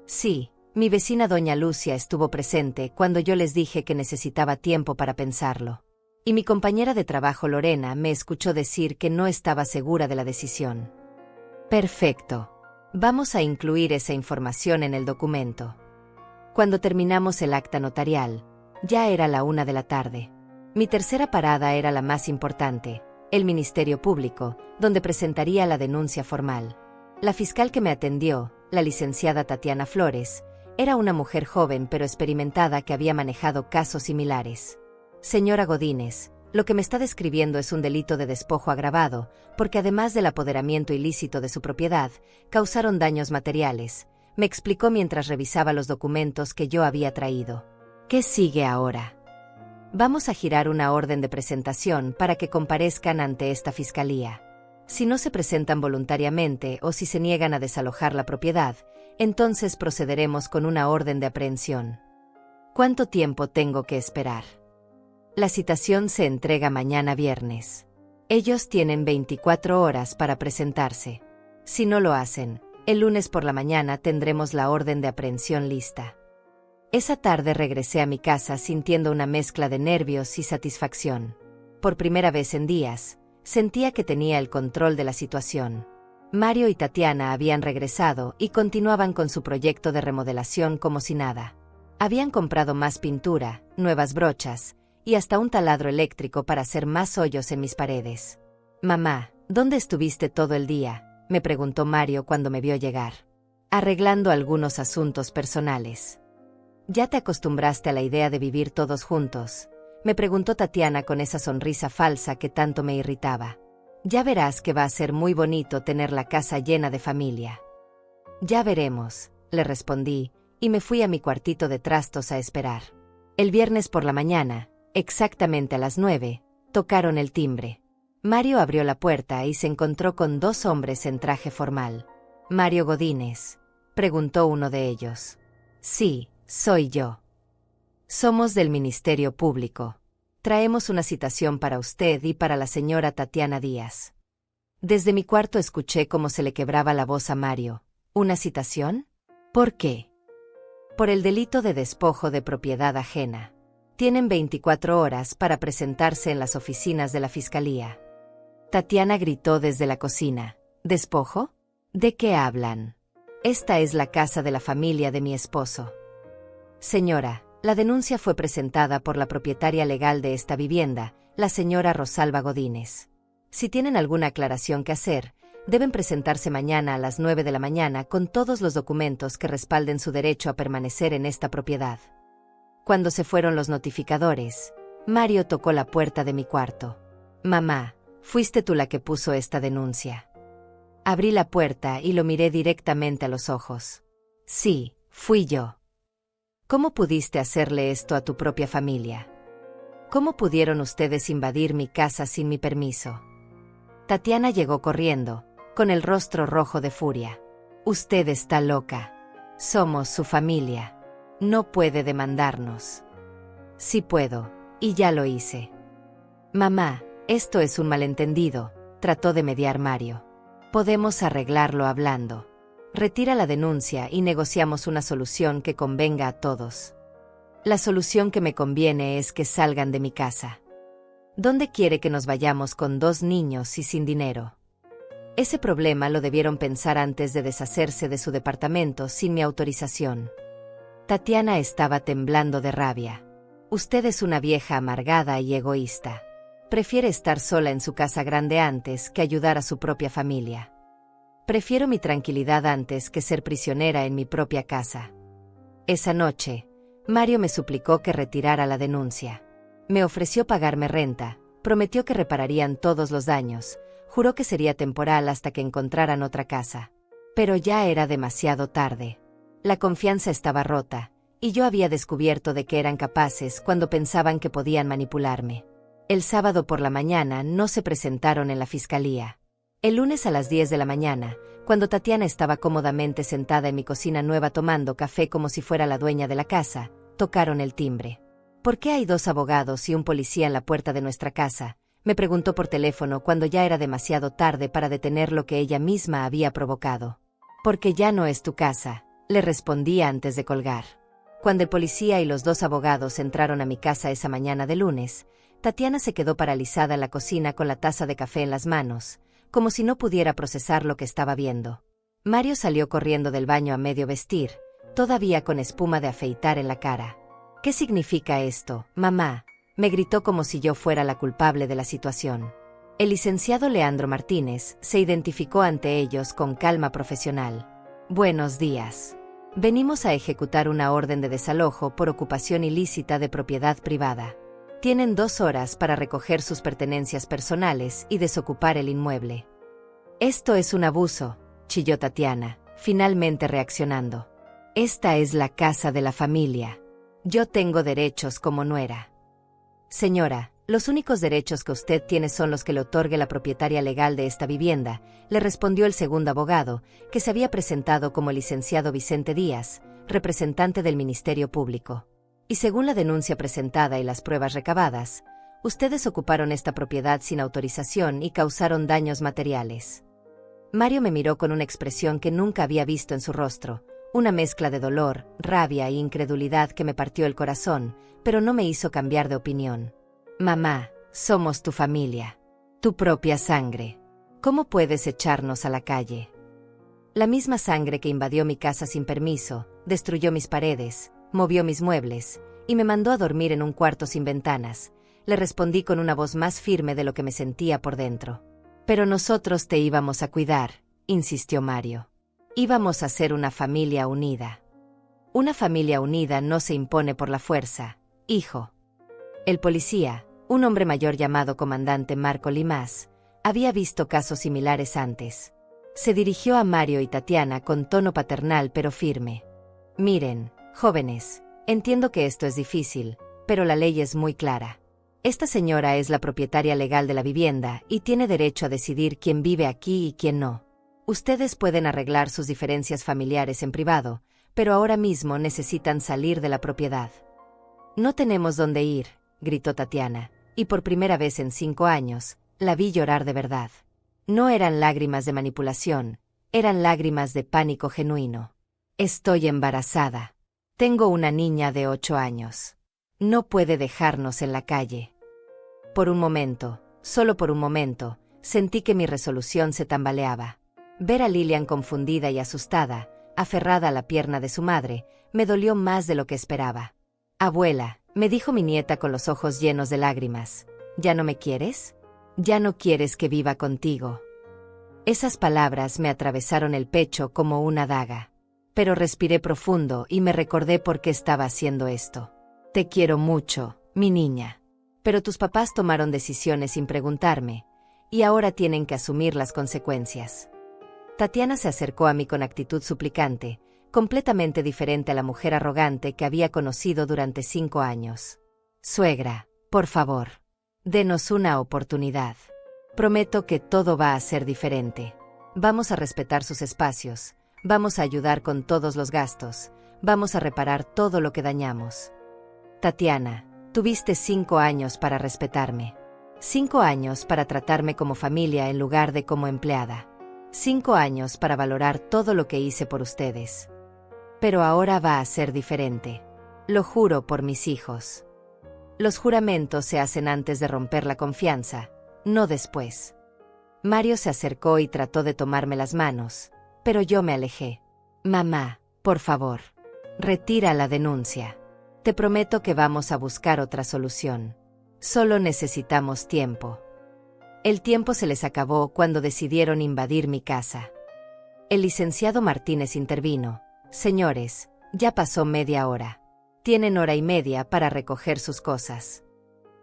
Sí, mi vecina doña Lucia estuvo presente cuando yo les dije que necesitaba tiempo para pensarlo. Y mi compañera de trabajo Lorena me escuchó decir que no estaba segura de la decisión. Perfecto. Vamos a incluir esa información en el documento. Cuando terminamos el acta notarial, ya era la 1 de la tarde. Mi tercera parada era la más importante, el Ministerio Público, donde presentaría la denuncia formal. La fiscal que me atendió, la licenciada Tatiana Flores, era una mujer joven pero experimentada que había manejado casos similares. Señora Godínez, lo que me está describiendo es un delito de despojo agravado, porque además del apoderamiento ilícito de su propiedad, causaron daños materiales, me explicó mientras revisaba los documentos que yo había traído. ¿Qué sigue ahora? Vamos a girar una orden de presentación para que comparezcan ante esta fiscalía. Si no se presentan voluntariamente o si se niegan a desalojar la propiedad, entonces procederemos con una orden de aprehensión. ¿Cuánto tiempo tengo que esperar? La citación se entrega mañana viernes. Ellos tienen 24 horas para presentarse. Si no lo hacen, el lunes por la mañana tendremos la orden de aprehensión lista. Esa tarde regresé a mi casa sintiendo una mezcla de nervios y satisfacción. Por primera vez en días, sentía que tenía el control de la situación. Mario y Tatiana habían regresado y continuaban con su proyecto de remodelación como si nada. Habían comprado más pintura, nuevas brochas, y hasta un taladro eléctrico para hacer más hoyos en mis paredes. «Mamá, ¿dónde estuviste todo el día?», me preguntó Mario cuando me vio llegar. «Arreglando algunos asuntos personales». «¿Ya te acostumbraste a la idea de vivir todos juntos?», me preguntó Tatiana con esa sonrisa falsa que tanto me irritaba. «Ya verás que va a ser muy bonito tener la casa llena de familia». «Ya veremos», le respondí, y me fui a mi cuartito de trastos a esperar. El viernes por la mañana, exactamente a las 9, tocaron el timbre. Mario abrió la puerta y se encontró con 2 hombres en traje formal. «¿Mario Godínez?», preguntó uno de ellos. «Sí, soy yo. Somos del Ministerio Público. Traemos una citación para usted y para la señora Tatiana Díaz». Desde mi cuarto escuché cómo se le quebraba la voz a Mario. «¿Una citación? ¿Por qué?». «Por el delito de despojo de propiedad ajena. Tienen 24 horas para presentarse en las oficinas de la Fiscalía». Tatiana gritó desde la cocina. «¿Despojo? ¿De qué hablan? Esta es la casa de la familia de mi esposo». «Señora, la denuncia fue presentada por la propietaria legal de esta vivienda, la señora Rosalba Godínez. Si tienen alguna aclaración que hacer, deben presentarse mañana a las 9 de la mañana con todos los documentos que respalden su derecho a permanecer en esta propiedad». Cuando se fueron los notificadores, Mario tocó la puerta de mi cuarto. «Mamá, ¿fuiste tú la que puso esta denuncia?». Abrí la puerta y lo miré directamente a los ojos. «Sí, fui yo». «¿Cómo pudiste hacerle esto a tu propia familia? ¿Cómo pudieron ustedes invadir mi casa sin mi permiso?». Tatiana llegó corriendo, con el rostro rojo de furia. «Usted está loca. Somos su familia. No puede demandarnos». «Sí puedo, y ya lo hice». «Mamá, esto es un malentendido», trató de mediar Mario. «Podemos arreglarlo hablando. Retira la denuncia y negociamos una solución que convenga a todos». «La solución que me conviene es que salgan de mi casa». «¿Dónde quiere que nos vayamos con 2 niños y sin dinero?». Ese problema lo debieron pensar antes de deshacerse de su departamento sin mi autorización. Tatiana estaba temblando de rabia. «Usted es una vieja amargada y egoísta. Prefiere estar sola en su casa grande antes que ayudar a su propia familia. Prefiero mi tranquilidad antes que ser prisionera en mi propia casa». Esa noche, Mario me suplicó que retirara la denuncia. Me ofreció pagarme renta, prometió que repararían todos los daños, juró que sería temporal hasta que encontraran otra casa. Pero ya era demasiado tarde. La confianza estaba rota, y yo había descubierto de qué eran capaces cuando pensaban que podían manipularme. El sábado por la mañana no se presentaron en la fiscalía. El lunes a las 10 de la mañana, cuando Tatiana estaba cómodamente sentada en mi cocina nueva tomando café como si fuera la dueña de la casa, tocaron el timbre. «¿Por qué hay 2 abogados y un policía en la puerta de nuestra casa?», me preguntó por teléfono cuando ya era demasiado tarde para detener lo que ella misma había provocado. «Porque ya no es tu casa», le respondí antes de colgar. Cuando el policía y los 2 abogados entraron a mi casa esa mañana de lunes, Tatiana se quedó paralizada en la cocina con la taza de café en las manos, como si no pudiera procesar lo que estaba viendo. Mario salió corriendo del baño a medio vestir, todavía con espuma de afeitar en la cara. «¿Qué significa esto, mamá?», me gritó como si yo fuera la culpable de la situación. El licenciado Leandro Martínez se identificó ante ellos con calma profesional. «Buenos días. Venimos a ejecutar una orden de desalojo por ocupación ilícita de propiedad privada. Tienen 2 horas para recoger sus pertenencias personales y desocupar el inmueble». «Esto es un abuso», chilló Tatiana, finalmente reaccionando. «Esta es la casa de la familia. Yo tengo derechos como nuera». «Señora, los únicos derechos que usted tiene son los que le otorgue la propietaria legal de esta vivienda», le respondió el segundo abogado, que se había presentado como el licenciado Vicente Díaz, representante del Ministerio Público. «Y según la denuncia presentada y las pruebas recabadas, Ustedes ocuparon esta propiedad sin autorización y causaron daños materiales. Mario me miró con una expresión que nunca había visto en su rostro, una mezcla de dolor, rabia e incredulidad que me partió el corazón, pero no me hizo cambiar de opinión. Mamá, somos tu familia. Tu propia sangre. ¿Cómo puedes echarnos a la calle? La misma sangre que invadió mi casa sin permiso, destruyó mis paredes, movió mis muebles, y me mandó a dormir en un cuarto sin ventanas. Le respondí con una voz más firme de lo que me sentía por dentro. Pero nosotros te íbamos a cuidar, insistió Mario. Íbamos a ser una familia unida. Una familia unida no se impone por la fuerza, hijo. El policía, un hombre mayor llamado comandante Marco Limas, había visto casos similares antes. Se dirigió a Mario y Tatiana con tono paternal pero firme. Miren, jóvenes, entiendo que esto es difícil, pero la ley es muy clara. Esta señora es la propietaria legal de la vivienda y tiene derecho a decidir quién vive aquí y quién no. Ustedes pueden arreglar sus diferencias familiares en privado, pero ahora mismo necesitan salir de la propiedad. No tenemos dónde ir, gritó Tatiana, y por primera vez en 5 años, la vi llorar de verdad. No eran lágrimas de manipulación, eran lágrimas de pánico genuino. Estoy embarazada. Tengo una niña de 8 años. No puede dejarnos en la calle. Por un momento, solo por un momento, sentí que mi resolución se tambaleaba. Ver a Lilian confundida y asustada, aferrada a la pierna de su madre, me dolió más de lo que esperaba. Abuela, me dijo mi nieta con los ojos llenos de lágrimas, ¿ya no me quieres? ¿Ya no quieres que viva contigo? Esas palabras me atravesaron el pecho como una daga. Pero respiré profundo y me recordé por qué estaba haciendo esto. Te quiero mucho, mi niña. Pero tus papás tomaron decisiones sin preguntarme, y ahora tienen que asumir las consecuencias. Tatiana se acercó a mí con actitud suplicante, completamente diferente a la mujer arrogante que había conocido durante 5 años. Suegra, por favor, denos una oportunidad. Prometo que todo va a ser diferente. Vamos a respetar sus espacios, vamos a ayudar con todos los gastos, vamos a reparar todo lo que dañamos. Tatiana, tuviste 5 años para respetarme. 5 años para tratarme como familia en lugar de como empleada. 5 años para valorar todo lo que hice por ustedes. Pero ahora va a ser diferente. Lo juro por mis hijos. Los juramentos se hacen antes de romper la confianza, no después. Mario se acercó y trató de tomarme las manos, pero yo me alejé. Mamá, por favor, retira la denuncia. Te prometo que vamos a buscar otra solución. Solo necesitamos tiempo. El tiempo se les acabó cuando decidieron invadir mi casa. El licenciado Martínez intervino. Señores, ya pasó media hora. Tienen hora y media para recoger sus cosas.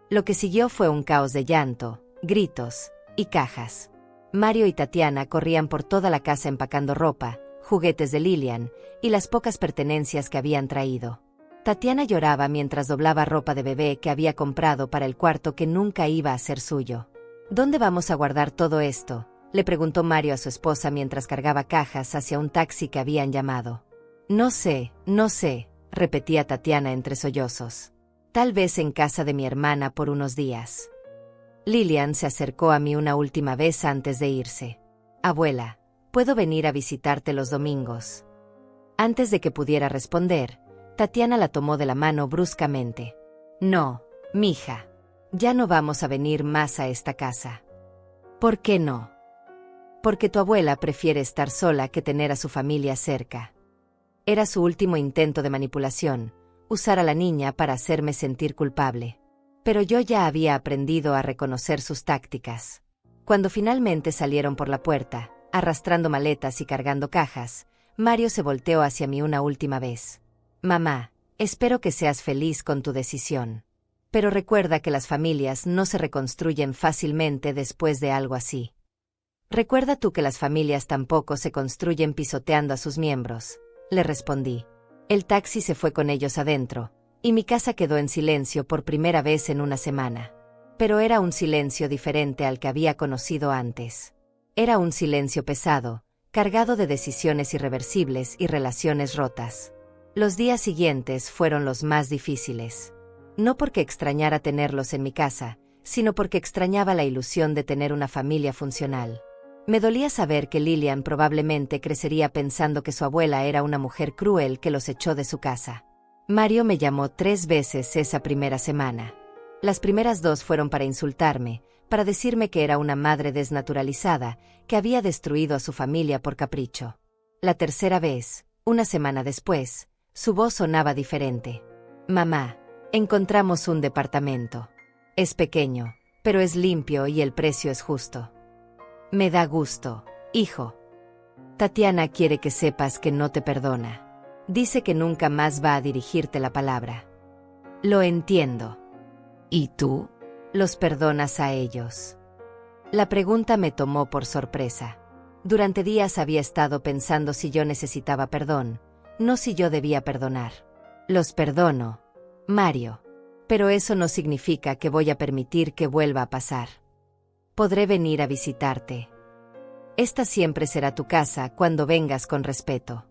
Lo que siguió fue un caos de llanto, gritos y cajas. Mario y Tatiana corrían por toda la casa empacando ropa, juguetes de Lilian y las pocas pertenencias que habían traído. Tatiana lloraba mientras doblaba ropa de bebé que había comprado para el cuarto que nunca iba a ser suyo. ¿Dónde vamos a guardar todo esto?, le preguntó Mario a su esposa mientras cargaba cajas hacia un taxi que habían llamado. No sé, repetía Tatiana entre sollozos. Tal vez en casa de mi hermana por unos días. Lilian se acercó a mí una última vez antes de irse. Abuela, ¿puedo venir a visitarte los domingos? Antes de que pudiera responder, Tatiana la tomó de la mano bruscamente. No, mija. Ya no vamos a venir más a esta casa. ¿Por qué no? Porque tu abuela prefiere estar sola que tener a su familia cerca. Era su último intento de manipulación, usar a la niña para hacerme sentir culpable. Pero yo ya había aprendido a reconocer sus tácticas. Cuando finalmente salieron por la puerta, arrastrando maletas y cargando cajas, Mario se volteó hacia mí una última vez. Mamá, espero que seas feliz con tu decisión. Pero recuerda que las familias no se reconstruyen fácilmente después de algo así. Recuerda tú que las familias tampoco se construyen pisoteando a sus miembros, le respondí. El taxi se fue con ellos adentro, y mi casa quedó en silencio por primera vez en una semana. Pero era un silencio diferente al que había conocido antes. Era un silencio pesado, cargado de decisiones irreversibles y relaciones rotas. Los días siguientes fueron los más difíciles. No porque extrañara tenerlos en mi casa, sino porque extrañaba la ilusión de tener una familia funcional. Me dolía saber que Lillian probablemente crecería pensando que su abuela era una mujer cruel que los echó de su casa. Mario me llamó 3 veces esa primera semana. Las primeras 2 fueron para insultarme, para decirme que era una madre desnaturalizada, que había destruido a su familia por capricho. La tercera vez, una semana después, su voz sonaba diferente. Mamá, encontramos un departamento. Es pequeño, pero es limpio y el precio es justo. Me da gusto, hijo. Tatiana quiere que sepas que no te perdona. Dice que nunca más va a dirigirte la palabra. Lo entiendo. ¿Y tú? ¿Los perdonas a ellos? La pregunta me tomó por sorpresa. Durante días había estado pensando si yo necesitaba perdón, no si yo debía perdonar. Los perdono, Mario. Pero eso no significa que voy a permitir que vuelva a pasar. Podré venir a visitarte. Esta siempre será tu casa cuando vengas con respeto.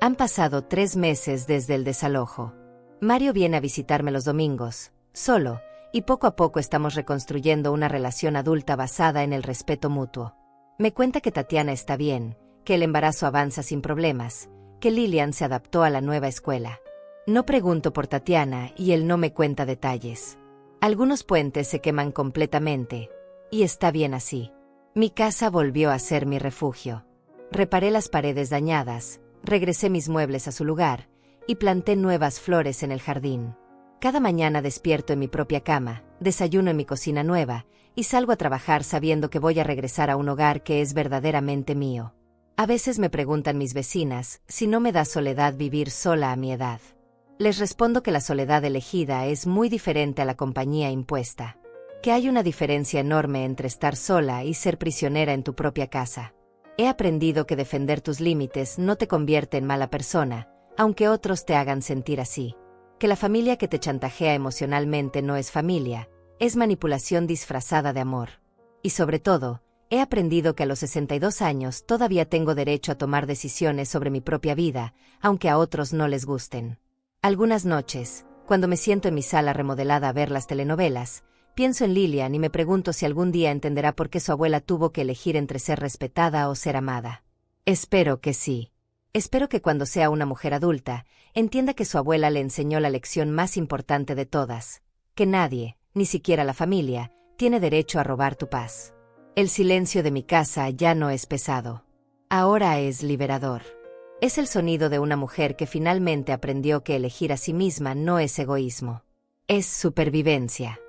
Han pasado 3 meses desde el desalojo. Mario viene a visitarme los domingos, solo, y poco a poco estamos reconstruyendo una relación adulta basada en el respeto mutuo. Me cuenta que Tatiana está bien, que el embarazo avanza sin problemas, que Lillian se adaptó a la nueva escuela. No pregunto por Tatiana y él no me cuenta detalles. Algunos puentes se queman completamente, y está bien así. Mi casa volvió a ser mi refugio. Reparé las paredes dañadas, regresé mis muebles a su lugar, y planté nuevas flores en el jardín. Cada mañana despierto en mi propia cama, desayuno en mi cocina nueva, y salgo a trabajar sabiendo que voy a regresar a un hogar que es verdaderamente mío. A veces me preguntan mis vecinas si no me da soledad vivir sola a mi edad. Les respondo que la soledad elegida es muy diferente a la compañía impuesta. Que hay una diferencia enorme entre estar sola y ser prisionera en tu propia casa. He aprendido que defender tus límites no te convierte en mala persona, aunque otros te hagan sentir así. Que la familia que te chantajea emocionalmente no es familia, es manipulación disfrazada de amor. Y sobre todo, he aprendido que a los 62 años todavía tengo derecho a tomar decisiones sobre mi propia vida, aunque a otros no les gusten. Algunas noches, cuando me siento en mi sala remodelada a ver las telenovelas, pienso en Lillian y me pregunto si algún día entenderá por qué su abuela tuvo que elegir entre ser respetada o ser amada. Espero que sí. Espero que cuando sea una mujer adulta, entienda que su abuela le enseñó la lección más importante de todas, que nadie, ni siquiera la familia, tiene derecho a robar tu paz. El silencio de mi casa ya no es pesado. Ahora es liberador. Es el sonido de una mujer que finalmente aprendió que elegir a sí misma no es egoísmo. Es supervivencia.